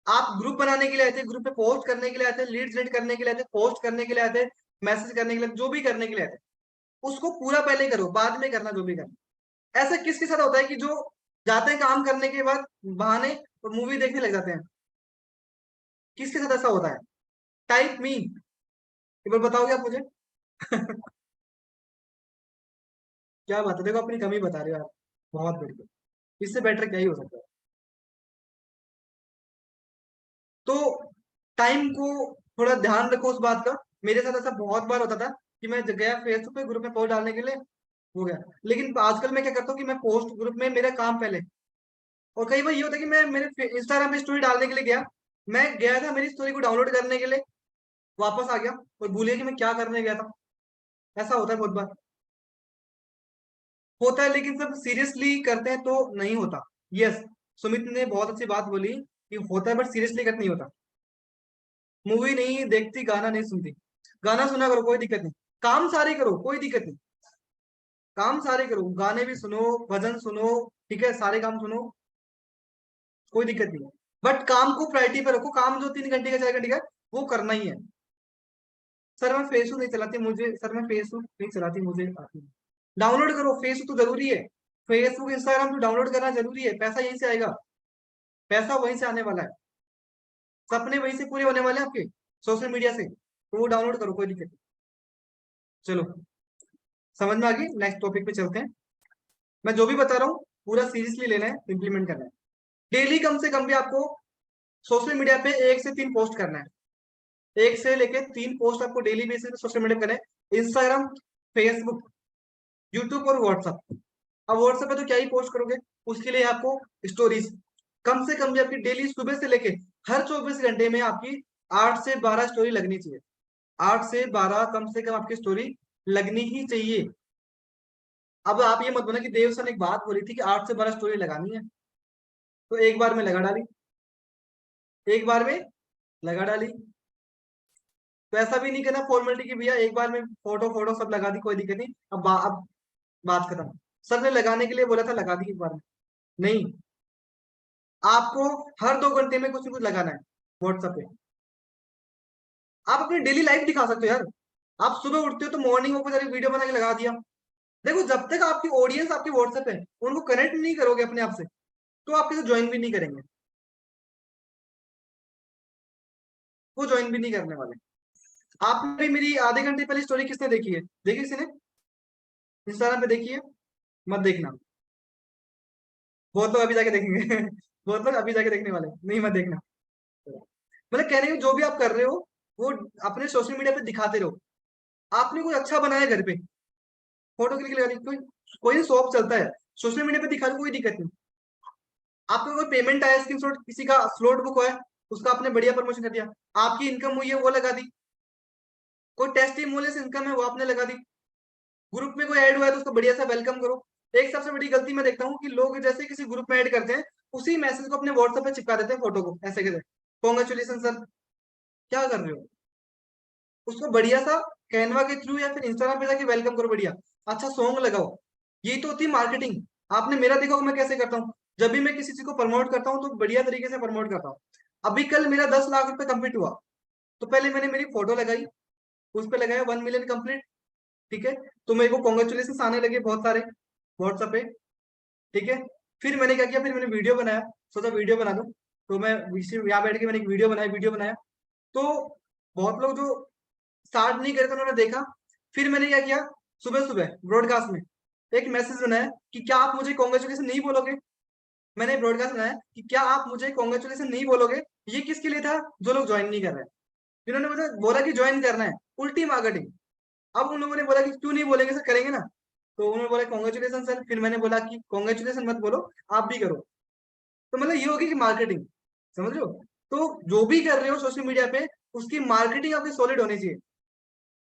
आप ग्रुप बनाने के लिए आए थे, ग्रुप पे पोस्ट करने के लिए आए थे, लीड जनरेट करने के लिए आए थे, पोस्ट करने के लिए आए थे, मैसेज करने के लिए, जो भी करने के लिए आए थे, उसको पूरा पहले करो, बाद में करना जो भी करना। ऐसा किसके साथ होता है कि जो जाते हैं काम करने के बाद बहाने और मूवी देखने लग जाते हैं, किसके साथ ऐसा होता है? टाइप मी, एक बार बताओगे आप मुझे? क्या बात है, देखो अपनी कमी बता रहे हो आप, बहुत बढ़िया, इससे बेटर क्या ही हो सकता है। तो टाइम को थोड़ा ध्यान रखो उस बात का। मेरे साथ ऐसा बहुत बार होता था कि मैं गया फेसबुक पे ग्रुप में पोस्ट डालने के लिए, हो गया। लेकिन आजकल मैं क्या करता हूँ कि मैं पोस्ट ग्रुप में मेरा काम पहले, और कई बार ये होता है कि मैं मेरे इंस्टाग्राम पे स्टोरी डालने के लिए गया, मैं गया था मेरी स्टोरी को डाउनलोड करने के लिए, वापस आ गया और भूल गया कि मैं क्या करने गया था। ऐसा होता है बहुत बार, होता है, लेकिन सब सीरियसली करते हैं तो नहीं होता। यस, सुमित ने बहुत अच्छी बात बोली कि होता है बट सीरियसली करते नहीं होता। मूवी नहीं देखती, गाना नहीं सुनती, गाना सुना करो कोई दिक्कत नहीं, काम सारे करो कोई दिक्कत नहीं, काम सारे करो, गाने भी सुनो, भजन सुनो, ठीक है, सारे काम सुनो, कोई दिक्कत नहीं। बट काम को प्रायोरिटी पे रखो, काम जो 3 घंटे का 4 घंटे का है, वो करना ही है। सर मैं फेसबुक नहीं चलाती, मुझे सर मैं फेसबुक नहीं चलाती, मुझे आती नहीं। डाउनलोड करो, फेसबुक तो जरूरी है, फेसबुक इंस्टाग्राम तो डाउनलोड करना जरूरी है, पैसा यहीं से आएगा, पैसा वहीं से आने वाला है, सपने वहीं से पूरे होने वाले हैं आपके, सोशल मीडिया से, तो वो डाउनलोड करो, कोई दिक्कत नहीं। चलो, समझ में आ गई, नेक्स्ट टॉपिक पे चलते हैं। मैं जो भी बता रहा हूँ पूरा सीरियसली लेना है, इंप्लीमेंट करना है। डेली कम से कम भी आपको सोशल मीडिया पे 1 से 3 पोस्ट करना है, 1 से लेके 3 पोस्ट आपको डेली बेसिस पे सोशल मीडिया करना है, इंस्टाग्राम, फेसबुक, यूट्यूब और व्हाट्सअप। अब व्हाट्सएप पे तो क्या ही पोस्ट करोगे, उसके लिए आपको स्टोरीज कम से कम भी आपकी डेली सुबह से लेके हर 24 घंटे में आपकी 8 से 12 स्टोरी लगनी चाहिए, 8 से 12 कम से कम आपकी स्टोरी लगनी ही चाहिए। अब आप ये मत बोलना कि देव सर ने एक बात बोली थी कि 8 से 12 स्टोरी लगानी है, तो एक बार में लगा डाली, एक बार में लगा डाली। तो ऐसा भी नहीं करना फॉर्मेलिटी की भैया एक बार में फोटो फोटो सब लगा दी, कोई दिक्कत नहीं, अब बात खत्म। सर ने लगाने के लिए बोला था, लगा दी एक बार में, नहीं, आपको हर 2 घंटे में कुछ न कुछ लगाना है व्हाट्सएप पे। आप अपनी डेली लाइफ दिखा सकते हो यार, आप सुबह उठते हो तो मॉर्निंग वॉक पर वीडियो बना के लगा दिया। देखो जब तक आपकी ऑडियंस आपके व्हाट्सएप है, उनको कनेक्ट नहीं करोगे अपने आप से, तो आपके साथ ज्वाइन भी नहीं करेंगे, वो ज्वाइन भी नहीं करने वाले। आपने भी मेरी आधे घंटे पहले स्टोरी किसने देखी है, देखी किसी ने इंस्टाग्राम पे देखी है? मत देखना, बहुत लोग अभी जाके देखेंगे। बहुत लोग अभी जाके देखने वाले नहीं, मत देखना। मतलब कहने को जो भी आप कर रहे हो वो अपने सोशल मीडिया पे दिखाते रहो। आपने कुछ अच्छा बनाया घर पे, फोटो क्लिक लगा दी, कोई कोई शॉप चलता है, सोशल मीडिया पे दिखा दो, कोई दिक्कत नहीं। आपको कोई पेमेंट आया, स्क्रीनशॉट किसी का स्लॉट बुक हुआ है, उसका आपने बढ़िया प्रमोशन कर दिया, आपकी इनकम हुई है वो लगा दी, कोई टेस्टिमोनियल इनकम है वो आपने लगा दी, ग्रुप में कोई ऐड हुआ है तो उसको बढ़िया सा वेलकम करो। एक सबसे बड़ी गलती मैं देखता हूँ कि लोग जैसे किसी ग्रुप में ऐड करते हैं, उसी मैसेज को अपने व्हाट्सएप पे चिपका देते हैं, फोटो को ऐसे कहते हैं कॉन्ग्रेचुलेशन सर। क्या कर रहे हो? उसको बढ़िया सा कैनवा के थ्रू या फिर इंस्टाग्राम पे जाके वेलकम करो, बढ़िया अच्छा सॉन्ग लगाओ। यही तो होती है मार्केटिंग। आपने मेरा देखा होगा मैं कैसे करता हूँ, जब भी मैं किसी चीज को प्रमोट करता हूँ तो बढ़िया तरीके से प्रमोट करता हूँ। अभी कल मेरा 10 लाख रुपए कंप्लीट हुआ, तो पहले मैंने मेरी फोटो लगाई, उस पर लगाया 1 मिलियन कंप्लीट, ठीक है, तो मेरे को कॉन्ग्रेचुलेशन आने लगे बहुत सारे व्हाट्सएप पे, ठीक है। फिर मैंने क्या किया, फिर मैंने वीडियो बनाया, सोचा वीडियो बना दो, तो मैं यहाँ बैठ के मैंने एक वीडियो बनाया। तो बहुत लोग जो स्टार्ट नहीं करे थे उन्होंने देखा। फिर मैंने क्या किया, सुबह सुबह ब्रॉडकास्ट में एक मैसेज बनाया कि क्या आप मुझे कॉन्ग्रेचुलेशन नहीं बोलोगे। मैंने ब्रॉडकास्ट बनाया कि क्या आप मुझे कॉन्ग्रेचुलेशन नहीं बोलोगे। ये किसके लिए था, जो लोग ज्वाइन नहीं कर रहे हैं, जिन्होंने मुझे बोला कि ज्वाइन करना है, उल्टी मार्केटिंग। अब उन लोगों ने बोला कि क्यों नहीं बोलेंगे सर, करेंगे ना। तो उन्होंने बोला कॉन्ग्रेचुलेशन सर। फिर मैंने बोला कि कॉन्ग्रेचुलेशन मत बोलो, आप भी करो। तो मतलब ये होगी कि मार्केटिंग, समझ रहे हो। तो जो भी कर रहे हो सोशल मीडिया पे, उसकी मार्केटिंग आपकी सॉलिड होनी चाहिए।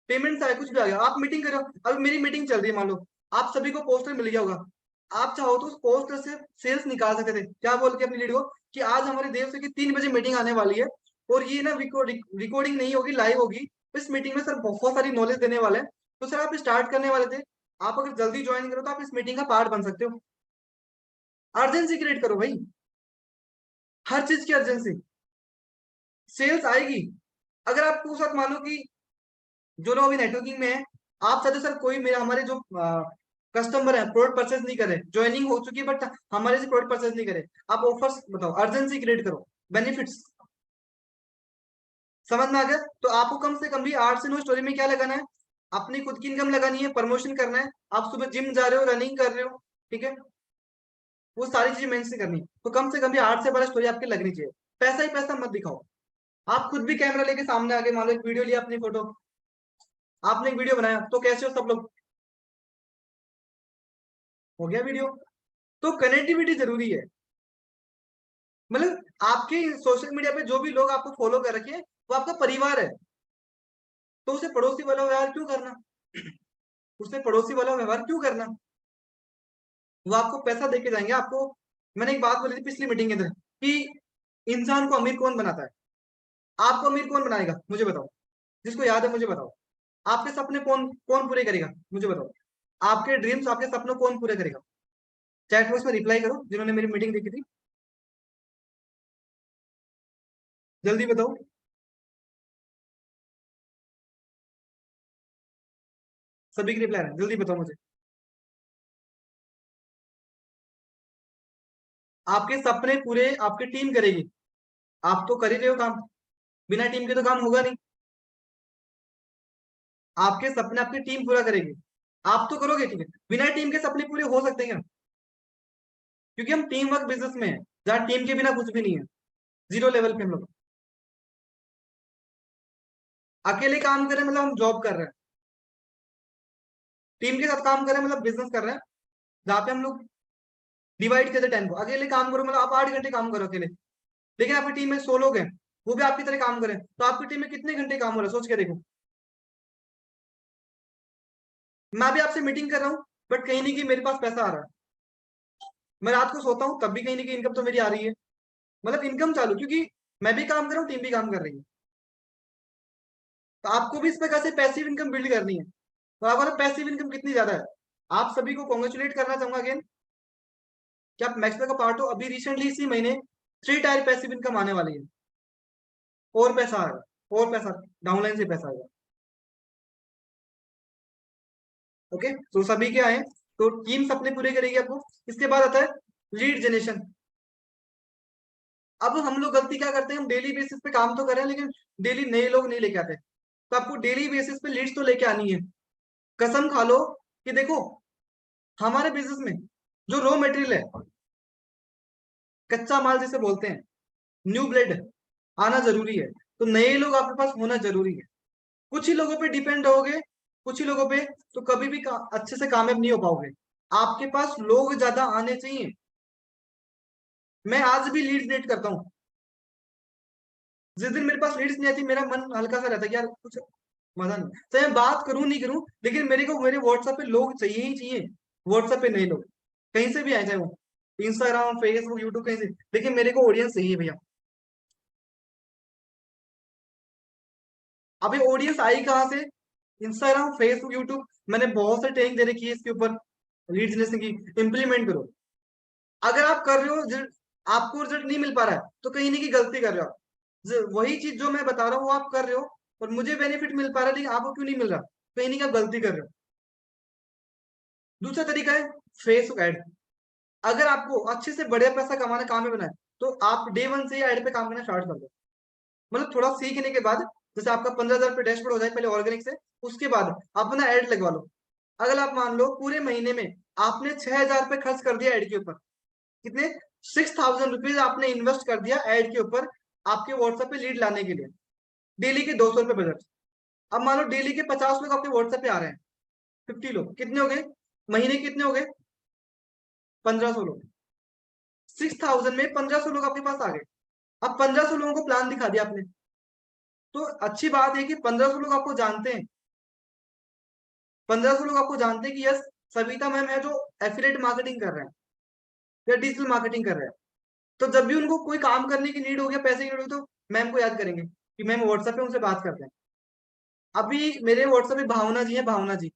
पेमेंट आए, कुछ भी आ गया, आप मीटिंग कर रहे हो, अभी मेरी मीटिंग चल रही है मान लो, आप सभी को पोस्टर मिल गया होगा, आप चाहो तो उस पोस्टर से सेल्स निकाल सकते थे, क्या बोल के अपनी लीड को कि आज हमारे देव से की 3 बजे मीटिंग आने वाली है, और ये ना रिकॉर्डिंग नहीं होगी, लाइव होगी। इस मीटिंग में सर बहुत सारी नॉलेज देने वाले हैं। तो सर आप स्टार्ट करने वाले थे, आप अगर जल्दी ज्वाइन करो तो आप इस मीटिंग का पार्ट बन सकते हो। अर्जेंसी क्रिएट करो भाई, हर चीज की अर्जेंसी, सेल्स आएगी। अगर आपको साथ मान लो कि जो लोग अभी नेटवर्किंग में है, आप चाहते सर कोई मेरा हमारे जो कस्टमर है प्रोडक्ट परचेज नहीं करे, ज्वाइनिंग हो चुकी है बट हमारे से प्रोडक्ट परचेज नहीं करे, आप ऑफर्स बताओ, अर्जेंसी क्रिएट करो, बेनिफिट्स। समझ में आ गया। तो आपको कम से कम भी 8 से 9 स्टोरी में क्या लगाना है, अपनी खुद की इनकम लगानी है, प्रमोशन करना है। आप सुबह जिम जा रहे हो, रनिंग कर रहे हो, ठीक है, वो सारी चीजें मेंशन करनी है। तो कम से कम भी 8 से 12 स्टोरी आपकी लगनी चाहिए। पैसा ही पैसा मत दिखाओ। आप खुद भी कैमरा लेके सामने आगे मान लो एक वीडियो लिया, अपनी फोटो, आपने एक वीडियो बनाया, तो कैसे हो सब लोग, हो गया वीडियो। तो कनेक्टिविटी जरूरी है। मतलब आपके सोशल मीडिया पे जो भी लोग आपको फॉलो कर रखे हैं, वो आपका परिवार है। तो उसे पड़ोसी वाला व्यवहार क्यों करना, उससे पड़ोसी वाला व्यवहार क्यों करना। वो आपको पैसा देके जाएंगे। आपको मैंने एक बात बोली थी पिछली मीटिंग के अंदर कि इंसान को अमीर कौन बनाता है, आपको अमीर कौन बनाएगा मुझे बताओ, जिसको याद है मुझे बताओ। आपके सपने कौन कौन पूरे करेगा मुझे बताओ, आपके ड्रीम्स आपके सपनों कौन पूरे करेगा। चैट बॉक्स में रिप्लाई करो जिन्होंने मेरी मीटिंग देखी थी, जल्दी बताओ। सभी की रिप्लाई है, जल्दी बताओ मुझे। आपके सपने पूरे आपकी टीम करेगी, आप तो कर ही रहे हो काम, बिना टीम के तो काम होगा नहीं। आपके सपने आपकी टीम पूरा करेगी, आप तो करोगे ठीक है, बिना टीम के सपने पूरे हो सकते हैं क्या? क्योंकि हम टीम वर्क बिजनेस में है, जहाँ टीम के बिना कुछ भी नहीं है, जीरो लेवल पे हम लोग। अकेले काम कर रहे हैं मतलब हम जॉब कर रहे हैं, टीम के साथ काम कर रहे हैं मतलब बिजनेस कर रहे हैं, जहाँ पे हम लोग डिवाइड करते टाइम को। अकेले काम करो मतलब आप 8 घंटे काम करो अकेले, लेकिन आपकी टीम में 100 लोग हैं, वो भी आपकी तरह काम करें, तो आपकी टीम में कितने घंटे काम हो रहा है सोच के देखो। मैं भी आपसे मीटिंग कर रहा हूँ, बट कहीं नहीं कि मेरे पास पैसा आ रहा है, मैं रात को सोता हूँ तब भी कहीं नहीं कि इनकम तो मेरी आ रही है, मतलब इनकम चालू, क्योंकि मैं भी काम कर रहा हूँ, टीम भी काम कर रही है। तो आपको भी इस प्रकार से पैसिव इनकम बिल्ड करनी है। तो आपको पैसिव इनकम कितनी ज्यादा है। आप सभी को कॉन्ग्रेचुलेट करना चाहूंगा अगेन कि आप मैक्सवे का पार्ट हो। अभी रिसेंटली इसी महीने 3 टायर पैसिव इनकम आने वाली है, और पैसा आएगा, और पैसा डाउनलाइन से पैसा आएगा। ओके, तो सभी के आए, तो टीम सपने पूरे करेगी आपको। इसके बाद आता है लीड जनरेशन। अब हम लोग गलती क्या करते हैं, हम डेली बेसिस पे काम तो कर रहे हैं लेकिन डेली नए लोग नहीं लेके आते। तो आपको डेली बेसिस पे लीड्स तो लेके आनी है। कसम खा लो कि देखो, हमारे बिजनेस में जो रॉ मटेरियल है, कच्चा माल जिसे बोलते हैं, न्यू ब्लड आना जरूरी है। तो नए लोग आपके पास होना जरूरी है। कुछ ही लोगों पे डिपेंड रहोगे, कुछ ही लोगों पे, तो कभी भी अच्छे से कामयाब नहीं हो पाओगे। आपके पास लोग ज्यादा आने चाहिए। मैं आज भी लीड जनरेट करता हूँ। जिस दिन मेरे पास लीड्स नहीं आती, मेरा मन हल्का सा रहता है कि यार कुछ मजा नहीं, चाहे मैं बात करूं नहीं करूं, लेकिन मेरे को मेरे व्हाट्सएप पे लोग चाहिए ही चाहिए। व्हाट्सएप पे नए लोग कहीं से भी आए, चाहे वो इंस्टाग्राम फेसबुक यूट्यूब कहीं से, लेकिन मेरे को ऑडियंस चाहिए भैया। अभी ऑडियंस आई कहाँ से, इंस्टाग्राम फेसबुक यूट्यूब। मैंने बहुत से ट्रेनिंग दे रखी है इसके ऊपर, लीड जनरेशन की, इंप्लीमेंट करो। अगर आप कर रहे हो आपको रिजल्ट नहीं मिल पा रहा है, तो कहीं नहीं की गलती कर रहे हो आप। वही चीज जो मैं बता रहा हूँ वो आप कर रहे हो, और मुझे बेनिफिट मिल पा रहा है लेकिन आपको क्यों नहीं मिल रहा, कहीं नहीं की आप गलती कर रहे हो। दूसरा तरीका है फेसबुक एड। अगर आपको अच्छे से बढ़िया पैसा कमाना, कहाँ में बनाए, तो आप डे 1 से ही ऐड पे काम करना स्टार्ट कर दो। मतलब थोड़ा सीखने के बाद जैसे आपका 15,000 पे डैशबोर्ड हो जाए पहले ऑर्गेनिक से, उसके बाद अपना ऐड लगवा लो। अगर आप मान लो पूरे महीने में आपने 6,000 पे खर्च कर दिया ऐड के ऊपर, कितने 6,000 रुपीज आपने इन्वेस्ट कर दिया ऐड के ऊपर आपके व्हाट्सएप पे लीड लाने के लिए, डेली के 200 रुपए बजट। अब मान लो डेली के 50 लोग आपके व्हाट्सएप पे आ रहे हैं, 50 लोग कितने हो गए, महीने कितने हो गए, 1,500 लोग। 6,000 में 1,500 लोग आपके पास आ गए। अब 1,500 लोगों को प्लान दिखा दिया आपने, तो अच्छी बात है कि 1,500 लोग आपको जानते हैं, 1,500 लोग आपको जानते हैं कि यस सविता मैम है जो एफिलिएट मार्केटिंग कर रहे हैं या डिजिटल मार्केटिंग कर रहे हैं। तो जब भी उनको कोई काम करने की नीड हो गया, पैसे की नीड होगी, तो मैम को याद करेंगे कि मैम व्हाट्सएप पे उनसे बात करते हैं। अभी मेरे व्हाट्सएप पे भावना जी है, भावना जी,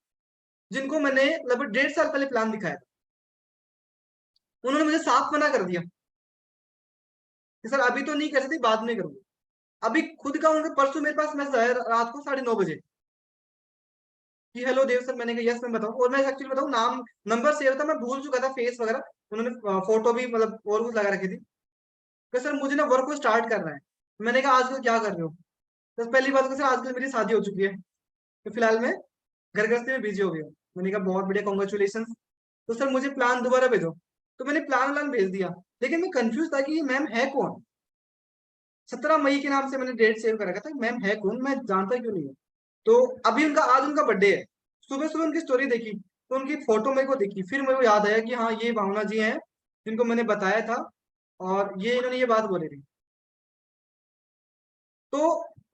जिनको मैंने लगभग 1.5 साल पहले प्लान दिखाया था, उन्होंने मुझे साफ मना कर दिया कि सर अभी तो नहीं कर सकती, बाद में करूंगी। अभी खुद का उनके परसों मेरे पास मैसेज आया रात को 9:30 बजे कि हेलो देव सर। मैंने कहा यस मैं बताऊं, और मैं एक्चुअली बताऊं नाम नंबर सेव था, मैं भूल चुका था फेस वगैरह, उन्होंने फोटो भी मतलब और कुछ लगा रखी थी कि सर मुझे ना वर्क को स्टार्ट करना है। मैंने कहा आजकल क्या कर रहे हो, तो पहली बात तो सर आजकल मेरी शादी हो चुकी है, तो फिलहाल मैं घर गृहस्थी में बिजी हो गया हूँ। मैंने कहा बहुत बढ़िया, कॉन्ग्रेचुलेशन। तो सर मुझे प्लान दोबारा भेजो, तो मैंने प्लान व्लान भेज दिया, लेकिन मैं कंफ्यूज था कि ये मैम है कौन। 17 मई के नाम से मैंने डेट सेव कर रखा था, मैम है कौन, मैं जानता क्यों नहीं हूँ। तो अभी उनका आज उनका बर्थडे है, सुबह सुबह उनकी स्टोरी देखी तो उनकी फोटो मेरे को दिखी, फिर मेरे को याद आया कि हाँ ये भावना जी हैं जिनको मैंने बताया था, और ये इन्होंने ये बात बोली थी। तो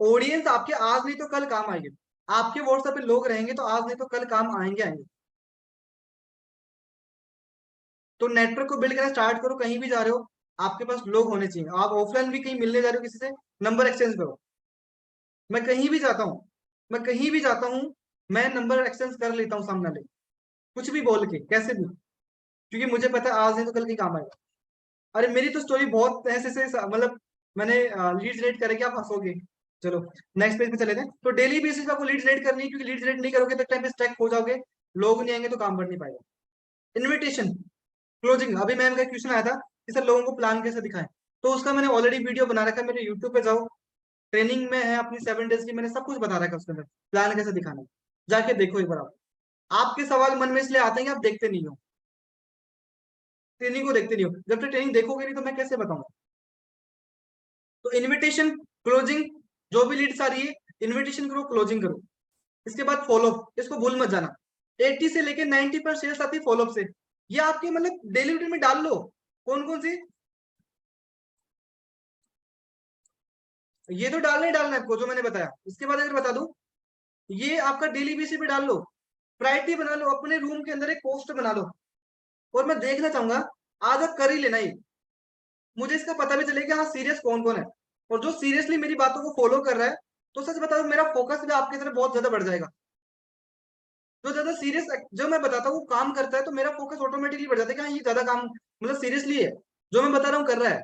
ऑडियंस आपके आज नहीं तो कल काम आएंगे, आपके व्हाट्सएप पे लोग रहेंगे तो आज नहीं तो कल काम आएंगे आएंगे। तो नेटवर्क को बिल्ड करना स्टार्ट करो, कहीं भी जा रहे हो आपके पास लोग होने चाहिए। आप ऑफलाइन भी कहीं मिलने जा रहे हो किसी से, नंबर एक्सचेंज करो। मैं कहीं भी जाता हूँ, मैं कहीं भी जाता हूँ, मैं नंबर एक्सचेंज कर लेता हूँ सामने वाले, कुछ भी बोल के कैसे भी, क्योंकि मुझे पता है आज नहीं तो कल की काम आएगा। अरे मेरी तो स्टोरी बहुत ऐसे से मतलब मैंने लीड जनरेट करेंगे, आप हंसोगे। चलो नेक्स्ट पेज पे चले जाएं। तो डेली बेसिस पे आपको लीड जनरेट करनी है, क्योंकि लीड जनरेट नहीं करोगे तो टाइम पे स्टक हो जाओगे, लोग नहीं आएंगे तो काम बढ़ नहीं पाएगा। इन्विटेशन क्लोजिंग, अभी मैम का क्वेश्चन आया था कि सर लोगों को प्लान कैसे दिखाएं, तो उसका मैंने ऑलरेडी वीडियो बना रखा है, मेरे यूट्यूब पे जाओ, ट्रेनिंग में है अपनी 7 डेज की, मैंने सब कुछ बता रखा है उसके अंदर, प्लान कैसे दिखाना है, जाके देखो एक बार। आप आपके सवाल मन में इसलिए आते हैं कि आप देखते नहीं हो, ट्रेनिंग को देखते नहीं हो, जब तक ट्रेनिंग देखोगे नहीं तो मैं कैसे बताऊंगा। तो इनविटेशन क्लोजिंग, जो भी लीड्स आ रही है इनविटेशन करो, क्लोजिंग करो। इसके बाद फॉलोअप, इसको भूल मत जाना, 80 से लेके 90% सेल्स आती है फॉलोअप से। ये आपके मतलब डेली रूटीन में डाल लो। कौन कौन सी, ये तो डालना ही डालना है आपको जो मैंने बताया। इसके बाद अगर बता दूं, ये आपका डेली बेसिस पे डाल लो, प्रायोरिटी बना लो, अपने रूम के अंदर एक पोस्ट बना लो, और मैं देखना चाहूंगा आज आप कर ही लेना ही, मुझे इसका पता भी चलेगा हाँ सीरियस कौन कौन है, और जो सीरियसली मेरी बातों को फॉलो कर रहा है, तो सच बता दूं मेरा फोकस भी आपकी तरफ बहुत ज्यादा बढ़ जाएगा। जो ज्यादा सीरियस जो मैं बताता हूँ वो काम करता है, तो मेरा फोकस ऑटोमेटिकली बढ़ जाता है कि हाँ ये ज्यादा काम मतलब सीरियसली है, जो मैं बता रहा हूँ कर रहा है।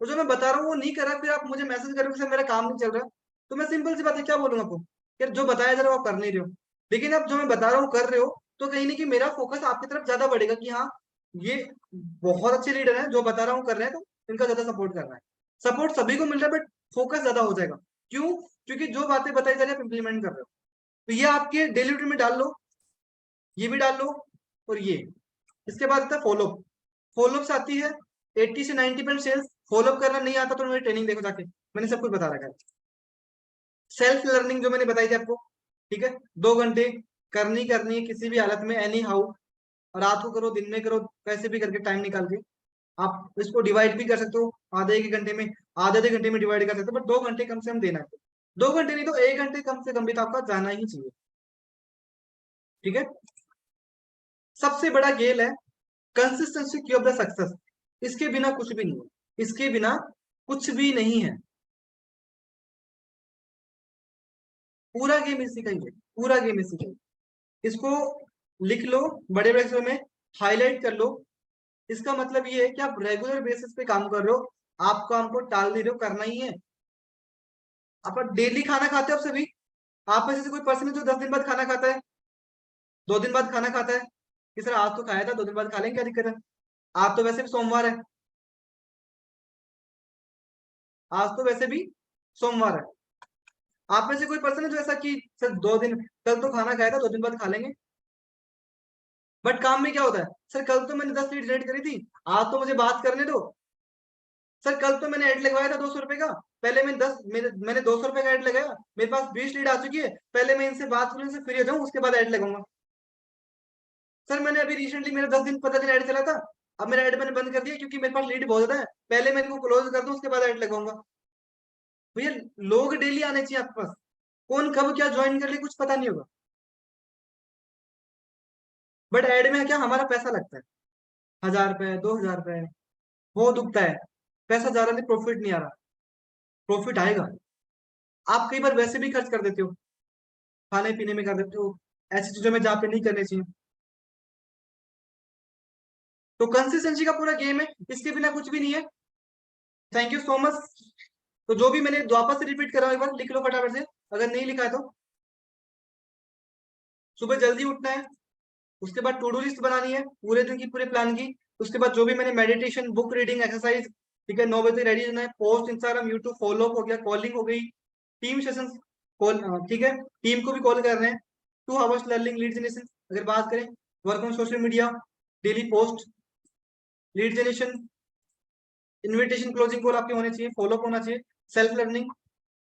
तो जो मैं बता रहा हूँ वो नहीं कर रहा, फिर आप मुझे मैसेज करोगे सर मेरा काम नहीं चल रहा, तो मैं सिंपल सी बात है क्या बोलूंगा आपको, यार जो बताया जा रहा है वो आप कर नहीं रहे हो। लेकिन अब जो मैं बता रहा हूँ कर रहे हो, तो कहीं ना कहीं मेरा फोकस आपकी तरफ ज्यादा बढ़ेगा कि हाँ ये बहुत अच्छे लीडर है, जो बता रहा हूँ कर रहे हैं, तो इनका ज्यादा सपोर्ट कर रहा है। सपोर्ट सभी को मिल रहा है बट फोकस ज्यादा हो जाएगा। क्यों, क्योंकि जो बातें बताई जा रही है आप इंप्लीमेंट कर रहे हो। तो ये आपके डेली रूटीन में डाल लो, ये भी डाल लो, और ये। इसके बाद आता है फॉलोअप। फॉलोअप से आती है 80 से 90% सेल्स। फॉलोअप करना नहीं आता तो मेरी ट्रेनिंग देखो जाके, मैंने सब कुछ बता रखा है। सेल्फ लर्निंग जो मैंने बताई थी आपको, ठीक है, 2 घंटे करनी करनी है किसी भी हालत में, एनी हाउ, रात को करो दिन में करो, कैसे भी करके टाइम निकाल के। आप इसको डिवाइड भी कर सकते हो, आधे एक घंटे में, आधे घंटे में डिवाइड कर सकते हो, बट 2 घंटे कम से कम देना है। 2 घंटे नहीं तो 1 घंटे कम से कम भी तो आपका जाना ही चाहिए, ठीक है। सबसे बड़ा गेल है कंसिस्टेंसी की ऑफ द सक्सेस, इसके बिना कुछ भी नहीं है, इसके बिना कुछ भी नहीं है। पूरा गेम इसी का ही है, पूरा गेम इसी का ही। इसको लिख लो, बड़े बड़े अक्षरों में हाईलाइट कर लो। इसका मतलब ये है कि आप रेगुलर बेसिस पे काम कर रहे हो, आप काम को टाल नहीं रहे हो, करना ही है। आप डेली खाना खाते हो आप सभी, आप में से कोई पर्सन है जो 10 दिन बाद खाना खाता है, 2 दिन बाद खाना खाता है कि सर आज तो खाया था 2 दिन बाद खा लेंगे क्या दिक्कत है, आप तो वैसे भी सोमवार है। आज तो वैसे भी सोमवार है। आप में से कोई पर्सन है जो ऐसा कि सर 2 दिन, कल तो खाना खाया था 2 दिन बाद खा लेंगे, बट काम में क्या होता है, सर कल तो मैंने 10 लीड जनरेट करी थी, आज तो मुझे बात करने दो। सर कल तो मैंने ऐड लगवाया था 200 रुपए का, पहले मैंने 200 रुपए का ऐड लगाया, मेरे पास 20 लीड आ चुकी है, पहले मैं इनसे बात करूँ, इनसे फ्री हो जाऊँ, उसके बाद ऐड लगाऊंगा। सर मैंने अभी रिसेंटली मेरा 10 दिन 15 दिन ऐड चला था, अब मेरा ऐड मैंने बंद कर दिया क्योंकि मेरे पास लीड बहुत ज्यादा है, पहले मैं इनको क्लोज कर दूं उसके बाद ऐड लगाऊंगा। भैया लोग डेली आने चाहिए आपके पास, कौन कब क्या ज्वाइन कर ले कुछ पता नहीं होगा, बट ऐड में क्या हमारा पैसा लगता है, 1000 रुपए 2000 रुपए, वो दुखता है, पैसा जा रहा नहीं, प्रॉफिट नहीं आ रहा। प्रॉफिट आएगा, आप कई बार वैसे भी खर्च कर देते हो, खाने पीने में कर देते हो, ऐसी चीजों में जहाँ पे नहीं करनी चाहिए। तो कंसिस्टेंसी का पूरा गेम है, इसके बिना कुछ भी नहीं है। Thank you so much. तो जो भी मैंने वापस से रिपीट कर रहा हूँ, एक बार लिख लो फटाफट से, अगर नहीं लिखा है तो। सुबह जल्दी उठना है, उसके बाद टू डू लिस्ट बनानी है पूरे दिन की, पूरे प्लान की। उसके बाद जो भी मैंने मेडिटेशन, बुक रीडिंग, एक्सरसाइज, ठीक है, 9 बजे रेडी होना है, पोस्ट इंस्टाग्राम यूट्यूब फॉलो हो गया, कॉलिंग हो गई, टीम सेशन कॉल, ठीक है, टीम को भी कॉल कर रहे हैं, 2 आवर्स लर्निंग लीड जनरेशन अगर बात करें, work on social media, daily post, lead generation, invitation closing call आपके होने चाहिए, फॉलो होना चाहिए, सेल्फ लर्निंग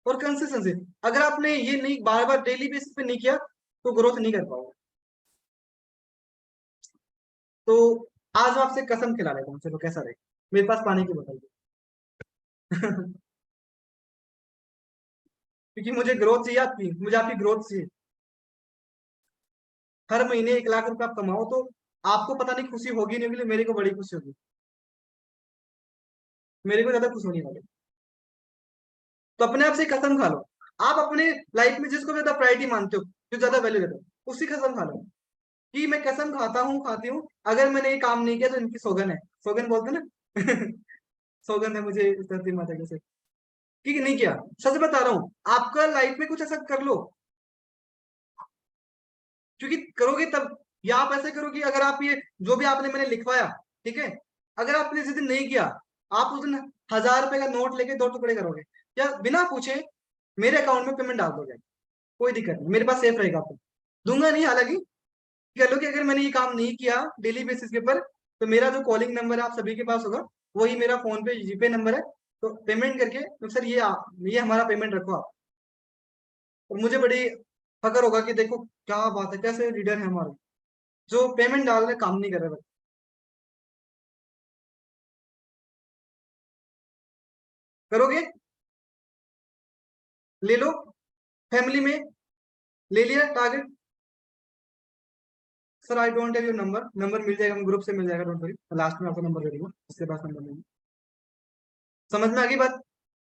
और कंसिस्टेंसी। अगर आपने ये नहीं बार बार डेली बेसिस पे नहीं किया तो ग्रोथ नहीं कर पाओगे। तो आज मैं आपसे कसम खिला लेता हूँ, चलो कैसा रहे, मेरे पास पानी की बोतल है। क्योंकि मुझे ग्रोथ चाहिए, आपकी मुझे आपकी ग्रोथ चाहिए। हर महीने 1 लाख रुपए आप कमाओ तो आपको पता नहीं खुशी होगी नहीं होगी, मेरे को बड़ी खुशी होगी, मेरे को ज्यादा खुश होने वाली। तो अपने आप से कसम खा लो, आप अपने लाइफ में जिसको ज्यादा प्रायोरिटी मानते हो, जो ज्यादा वैल्यू देते हो, उसकी कसम खा लो कि मैं कसम खाता हूँ खाती हूँ, अगर मैंने ये काम नहीं किया तो इनकी सौगन है, सौगन बोलते ना। सौगन है मुझे इस धरती माता के से, कि नहीं किया। सच बता रहा हूँ, आपका लाइफ में कुछ ऐसा कर लो, क्योंकि करोगे तब, या आप ऐसे करोगे अगर आप ये जो भी आपने मैंने लिखवाया, ठीक है, अगर आपने जिस दिन नहीं किया, आप उस दिन 1000 रुपए का नोट लेके 2 टुकड़े करोगे, या बिना पूछे मेरे अकाउंट में पेमेंट डाल दोगे, कोई दिक्कत नहीं, मेरे पास सेफ रहेगा, आपको दूंगा नहीं, हालांकि कह लो कि अगर मैंने ये काम नहीं किया डेली बेसिस के ऊपर, तो मेरा जो कॉलिंग नंबर है आप सभी के पास होगा, वही मेरा फोन पे जीपे नंबर है, तो पेमेंट करके तो सर ये हमारा पेमेंट रखो आप, और मुझे बड़ी फकर होगा कि देखो क्या बात है, कैसे लीडर है हमारे जो पेमेंट डाल रहे काम नहीं कर रहे। करोगे, ले लो, फैमिली में ले लिया target, sir I don't have your number, number मिल जाएगा, ग्रुप से मिल जाएगा, डोंट वरी, लास्ट में आपका नंबर दे दूंगा, उसके पास नंबर लेंगे। समझ में आ गई बात,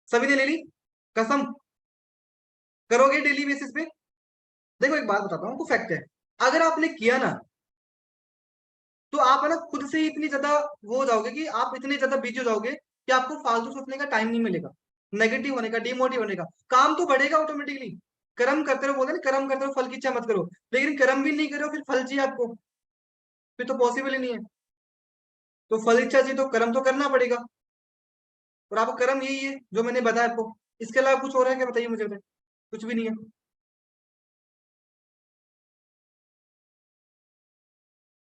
सभी ने ले ली कसम, करोगे डेली बेसिस पे। देखो एक बात बताता हूँ, आपको फैक्ट है, अगर आपने किया ना, तो आप है ना खुद से ही इतनी ज्यादा वो हो जाओगे कि आप इतने ज्यादा बिजी हो जाओगे कि आपको फालतू सोचने का टाइम नहीं मिलेगा, नेगेटिव होने का, डिमोटिव होने का, काम तो बढ़ेगा ऑटोमेटिकली। कर्म करते रहो, बोलते ना कर्म करते रहो फल की इच्छा मत करो, लेकिन कर्म भी नहीं करो फिर फल चाहिए आपको, फिर तो पॉसिबल ही नहीं है। तो फल इच्छा चाहिए तो कर्म तो करना पड़ेगा, और आपको कर्म यही है जो मैंने बताया आपको, इसके अलावा कुछ हो रहा है क्या, बताइए मुझे, बताइए, कुछ भी नहीं है।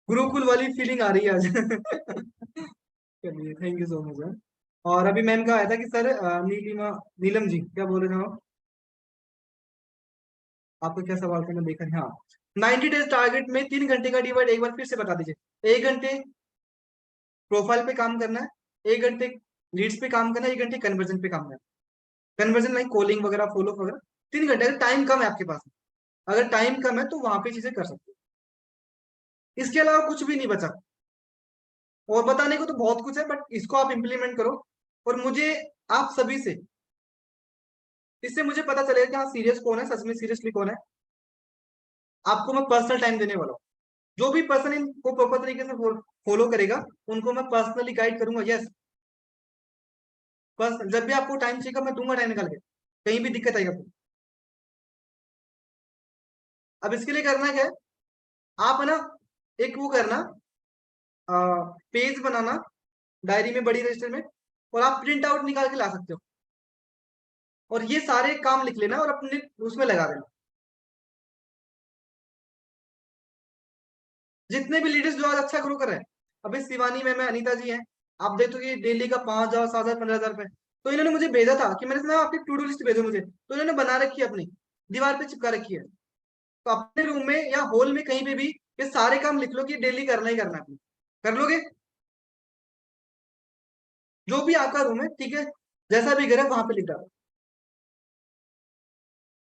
गुरुकुल वाली फीलिंग आ रही है आज। चलिए थैंक यू सो मच। और अभी मैम का आया था कि सर नीलिमा, नीलम जी क्या बोल रहे थे आप, आपको क्या सवाल था मैं देखा नहीं। हाँ, 90 डेज टारगेट में 3 घंटे का डिवाइड एक बार फिर से बता दीजिए, 1 घंटे प्रोफाइल पे काम करना है, 1 घंटे लीड्स पे काम करना है, 1 घंटे कन्वर्जन पे काम करना है, कन्वर्जन लाइक कॉलिंग वगैरह फॉलो वगैरह। 3 घंटे, अगर टाइम कम है आपके पास, अगर टाइम कम है तो वहां पे चीजें कर सकते हो, इसके अलावा कुछ भी नहीं बचा। और बताने को तो बहुत कुछ है, बट इसको आप इम्प्लीमेंट करो, और मुझे आप सभी से, इससे मुझे पता चलेगा कि हाँ सीरियस कौन है, सच में सीरियसली कौन है। आपको मैं पर्सनल टाइम देने वाला हूँ, जो भी पर्सन इनको प्रॉपर तरीके से फॉलो करेगा उनको मैं पर्सनली गाइड करूंगा, यस। बस जब भी आपको टाइम चाहिए मैं दूंगा, टाइम निकाल के, कहीं भी दिक्कत आएगा तो। अब इसके लिए करना क्या है, आप है ना एक वो करना, पेज बनाना डायरी में, बड़ी रजिस्टर में, और आप प्रिंट आउट निकाल के ला सकते हो, और ये सारे काम लिख लेना और अपने उसमें लगा देना। जितने भी लीडर्स जो आज अच्छा ग्रो कर रहे हैं, अभी शिवानी मैम है, अनीता जी हैं, आप देखो कि डेली का 5,000 7,000 15,000 रुपए, तो इन्होंने मुझे भेजा था कि मैंने सुना आपकी टू डू लिस्ट भेजो मुझे, तो इन्होंने बना रखी है, अपनी दीवार पे चिपका रखी है। तो अपने रूम में या हॉल में कहीं पे भी ये सारे काम लिख लो कि डेली करना ही करना है, कर लोगे? जो भी आपका रूम है, ठीक है, जैसा भी घर है वहां पे लिख डालो।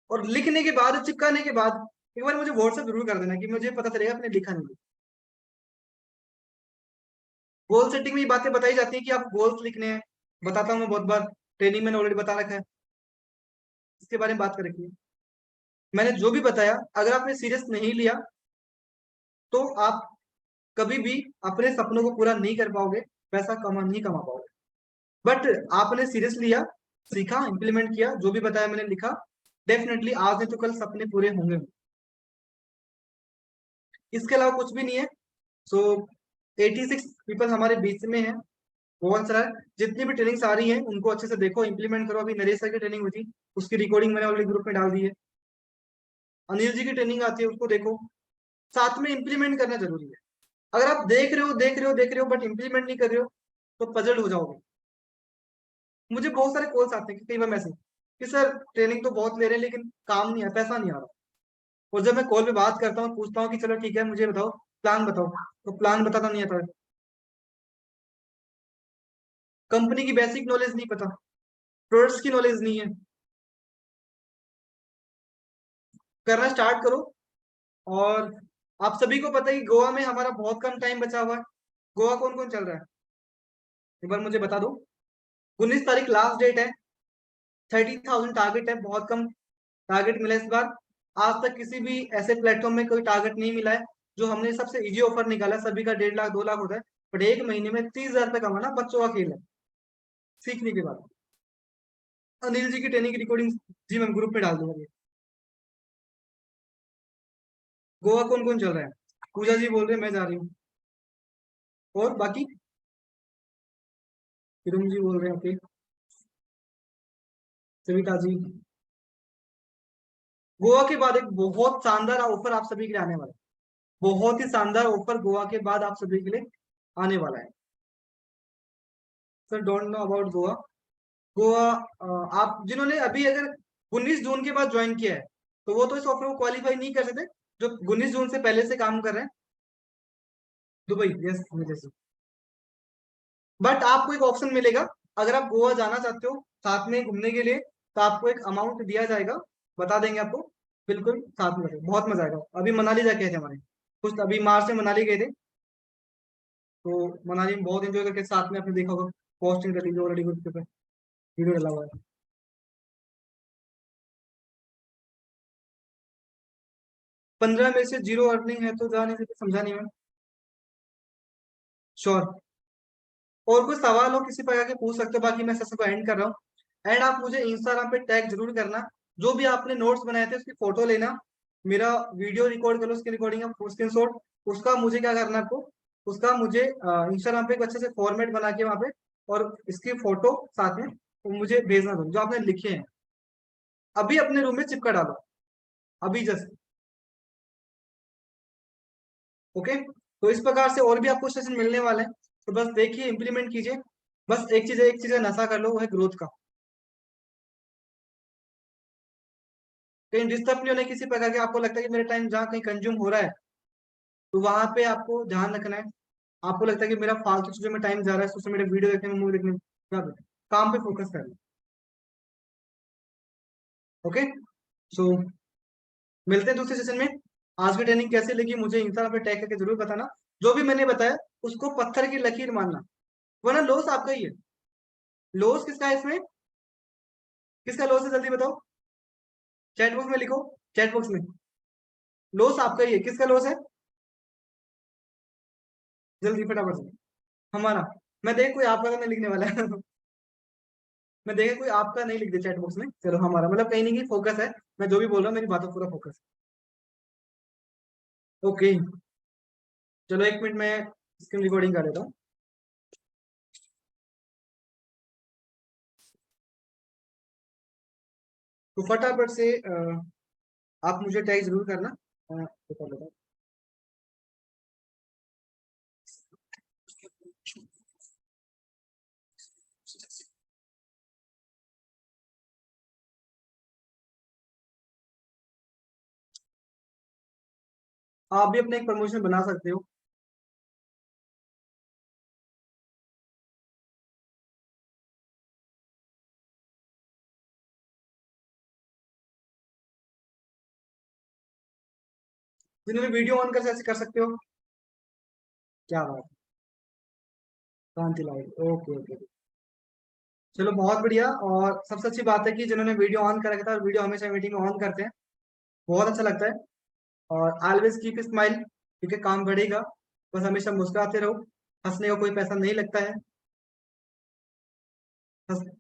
और लिखने के बाद, चिपकाने के बाद एक बार मुझे व्हाट्सएप जरूर कर देना कि मुझे पता चलेगा आपने लिखा नहीं। गोल सेटिंग में ये बातें बताई जाती है कि आप गोल्स लिखने हैं, बताता हूँ मैं बहुत बार, ट्रेनिंग मैंने ऑलरेडी बता रखा है, इसके बारे में बात कर रखी है। मैंने जो भी बताया, अगर आपने सीरियस नहीं लिया तो आप कभी भी अपने सपनों को पूरा नहीं कर पाओगे, पैसा कमा नहीं कमा पाओगे। बट आपने सीरियस लिया, सीखा, इंप्लीमेंट किया, जो भी बताया मैंने लिखा, डेफिनेटली आज नहीं तो कल सपने पूरे होंगे। इसके अलावा कुछ भी नहीं है। सो 86 पीपल हमारे बीच में है, बहुत सारा। जितनी भी ट्रेनिंग्स आ रही है उनको अच्छे से देखो, इंप्लीमेंट करो। अभी नरेश सर की ट्रेनिंग हुई थी, उसकी रिकॉर्डिंग मैंने ऑलरेडी ग्रुप में डाल दी है। अनिल जी की ट्रेनिंग आती है, उसको देखो। साथ में इंप्लीमेंट करना जरूरी है। अगर आप देख रहे हो देख रहे हो देख रहे हो बट इंप्लीमेंट नहीं कर रहे हो तो पजल हो जाओगे। मुझे बहुत सारे कॉल्स आते हैं कई बार मैसेज कि सर ट्रेनिंग तो बहुत ले रहे हैं लेकिन काम नहीं है, पैसा नहीं आ रहा। और जब मैं कॉल पे बात करता हूँ, पूछता हूँ कि चलो ठीक है मुझे बताओ, प्लान बताओ, तो प्लान बताता नहीं आता। कंपनी की बेसिक नॉलेज नहीं पता, प्रोडक्ट्स की नॉलेज नहीं है। करना स्टार्ट करो। और आप सभी को पता है कि गोवा में हमारा बहुत कम टाइम बचा हुआ है। गोवा कौन कौन चल रहा है, एक बार मुझे बता दो। 19 तारीख लास्ट डेट है। 30,000 टारगेट है, बहुत कम टारगेट मिला इस बार। आज तक किसी भी ऐसे प्लेटफॉर्म में कोई टारगेट नहीं मिला है। जो हमने सबसे इजी ऑफर निकाला, सभी का 1.5 लाख 2 लाख होता है, बट एक महीने में 30,000 रुपये कमाना बच्चों का खेल है, सीखने के बाद। अनिल जी की ट्रेनिंग की रिकॉर्डिंग जी मैं ग्रुप में डाल दूंगा। गोवा कौन कौन चल रहा है? पूजा जी बोल रहे हैं मैं जा रही हूँ। और बाकी किरण जी बोल रहे हैं, ओके। सविता जी। गोवा के बाद एक बहुत शानदार ऑफर आप सभी के लिए आने वाला है। बहुत ही शानदार ऑफर गोवा के बाद आप सभी के लिए आने वाला है। Sir don't know about Goa. Goa, आप जिन्होंने अभी अगर 19 जून के बाद ज्वाइन किया है तो वो तो इस ऑफर को क्वालिफाई नहीं कर सकते, जो 19 जून से पहले से काम कर रहे हैं। दुबई, यस, जैसे। बट आपको एक ऑप्शन मिलेगा, अगर आप गोवा जाना चाहते हो साथ में घूमने के लिए, तो आपको एक अमाउंट दिया जाएगा, बता देंगे आपको। बिल्कुल साथ में बहुत मजा आएगा। अभी मनाली जाके थे हमारे कुछ, अभी मार्च में मनाली गए थे, तो मनाली में बहुत एंजॉय करके साथ में आपने देखा होगा, पोस्टिंग करी ऑलरेडी ग्रुप पे, वीडियो डला हुआ है। 15 में से जीरो अर्निंग है तो जाने से समझा नहीं मैं। श्योर। और कोई सवाल हो किसी प्रकार के पूछ सकते हो, बाकी मैं सेशन को एंड कर रहा हूँ। एंड आप मुझे इंस्टाग्राम पे टैग जरूर करना, जो भी आपने नोट्स बनाए थे उसकी फोटो लेना, मेरा वीडियो रिकॉर्ड कर लो, उसकी रिकॉर्डिंग स्क्रीन शॉट, उसका मुझे क्या करना है आपको, उसका मुझे इंस्टाग्राम पे एक अच्छे से फॉर्मेट बना के वहां पे, और इसकी फोटो साथ में तो मुझे भेजना दो, जो आपने लिखे हैं अभी अपने रूम में चिपका डालो, अभी जस्ट। ओके, तो इस प्रकार से और भी आपको सेशन मिलने वाले हैं, तो बस देखिए, इंप्लीमेंट कीजिए। बस एक चीज का नशा कर लो, वो है ग्रोथ का। कहीं डिस्टर्ब नहीं होने किसी प्रकार के, आपको लगता है कि मेरा टाइम जहाँ कहीं कंज्यूम हो रहा है, तो वहां पे आपको ध्यान रखना है। आपको लगता है कि मेरा फालतू चीजों में टाइम जा रहा है, सोशल मीडिया वीडियो देखने में, मूवी देखने में, काम पे फोकस करना। ओके, सो मिलते हैं दूसरे सेशन में। आज की ट्रेनिंग कैसे लगी मुझे इंस्टा पे टैग करके जरूर बताना। जो भी मैंने बताया उसको पत्थर की लकीर मानना, वरना लॉस आपका ही है। लॉस किसका है इसमें, किसका लॉस है जल्दी बताओ, चैट बॉक्स में लिखो, चैट बॉक्स में। लॉस आपका ही है, किसका लॉस है, जल्दी फटाफट से। हमारा। मैं देख कोई आपका तो नहीं लिखने वाला है मैं देखा कोई आपका नहीं लिख दे चैट बॉक्स में, चलो हमारा, मतलब कहीं नहीं, फोकस है। मैं जो भी बोल रहा हूँ मेरी बातों पूरा फोकस। ओके, चलो 1 मिनट में स्क्रीन रिकॉर्डिंग कर लेता हूँ। तो फटाफट से आप मुझे टैग जरूर करना। बता बता। आप भी अपने एक प्रमोशन बना सकते हो। जिन्होंने वीडियो ऑन कर सकते हो। क्या बात है, क्रांति लाइव, ओके ओके। चलो बहुत बढ़िया। और सबसे अच्छी बात है कि जिन्होंने वीडियो ऑन कर रखा था, वीडियो हमेशा मीटिंग में ऑन करते हैं, बहुत अच्छा लगता है। और ऑलवेज कीप स्माइल, क्योंकि काम बढ़ेगा। बस हमेशा मुस्कुराते रहो, हंसने का कोई पैसा नहीं लगता है। हंस-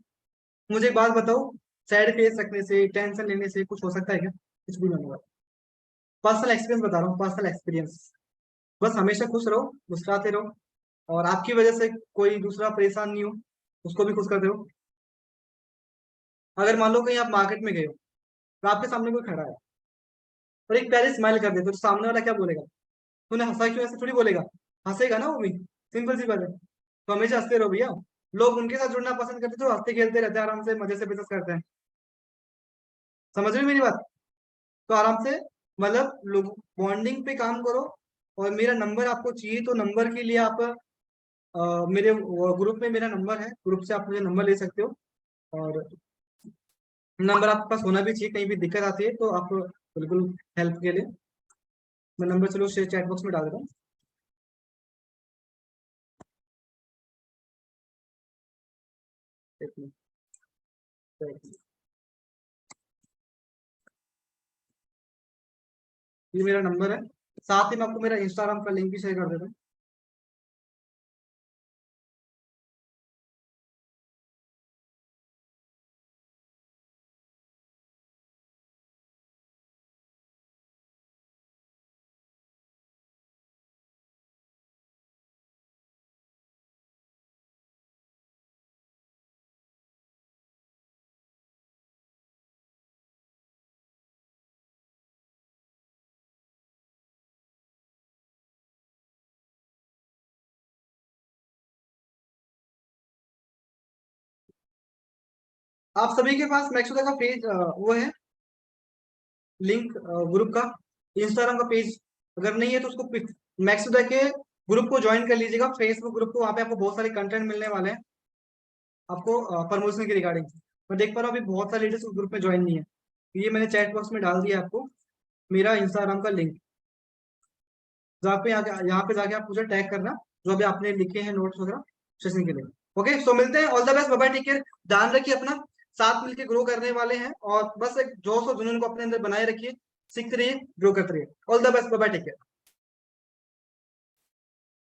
मुझे एक बात बताओ, सैड फेस रखने से, टेंशन लेने से कुछ हो सकता है क्या? कुछ भी नहीं होगा। पर्सनल एक्सपीरियंस बता रहा हूँ, पर्सनल एक्सपीरियंस। बस हमेशा खुश रहो, मुस्कुराते रहो, और आपकी वजह से कोई दूसरा परेशान नहीं हो, उसको भी खुश करते रहो। अगर मान लो कहीं आप मार्केट में गए हो, तो आपके सामने कोई खड़ा है और एक प्यारी स्माइल कर देते, तो सामने वाला क्या बोलेगा? तूने हंसा क्यों? ऐसे थोड़ी बोलेगा, हंसेगा ना वो भी। सिंपल सी बात है। तो हमेशा हंसते रहो भैया। लोग उनके साथ जुड़ना पसंद करते हैं जो हंसते खेलते रहते हैं, आराम से मजे से बिजनेस करते हैं। समझ रहे हो मेरी बात? तो आराम से, मतलब लोग बॉन्डिंग पे काम करो। और मेरा नंबर आपको चाहिए तो नंबर के लिए आप मेरे ग्रुप में मेरा नंबर है, ग्रुप से आप मुझे नंबर ले सकते हो। और नंबर आपके पास होना भी चाहिए, कहीं भी दिक्कत आती है तो आप बिल्कुल हेल्प के लिए। मैं नंबर चलो चैट बॉक्स में डाल देता हूँ। एक मिनट, एक मिनट। ये मेरा नंबर है। साथ ही मैं आपको मेरा इंस्टाग्राम का लिंक भी शेयर कर देता हूँ। आप सभी के पास मैक्सुदा का पेज वो है, लिंक ग्रुप का, इंस्टाग्राम का पेज अगर नहीं है तो उसको मैक्सुदा के ग्रुप को ज्वाइन कर लीजिएगा, फेसबुक ग्रुप को। वहाँ पे आपको बहुत सारे कंटेंट मिलने वाले हैं आपको प्रमोशन के रिगार्डिंग। मैं देख पा रहा हूँ अभी बहुत सारे लेडीज उस ग्रुप में ज्वाइन नहीं है, तो ये मैंने चैट बॉक्स में डाल दिया आपको मेरा इंस्टाग्राम का लिंक। जहाँ पे यहाँ पे जाके आप मुझे टैग करना, जो अभी आपने लिखे हैं नोट्स वगैरह सेशन के लिए। ओके, सो मिलते हैं। All the best, bye bye, take care. ध्यान रखिए अपना, साथ मिलकर ग्रो करने वाले हैं, और बस एक जोश और जुनून को अपने अंदर बनाए रखिए, सीखते रहिए, ग्रो करते रहिए। All the best, bye bye, take care.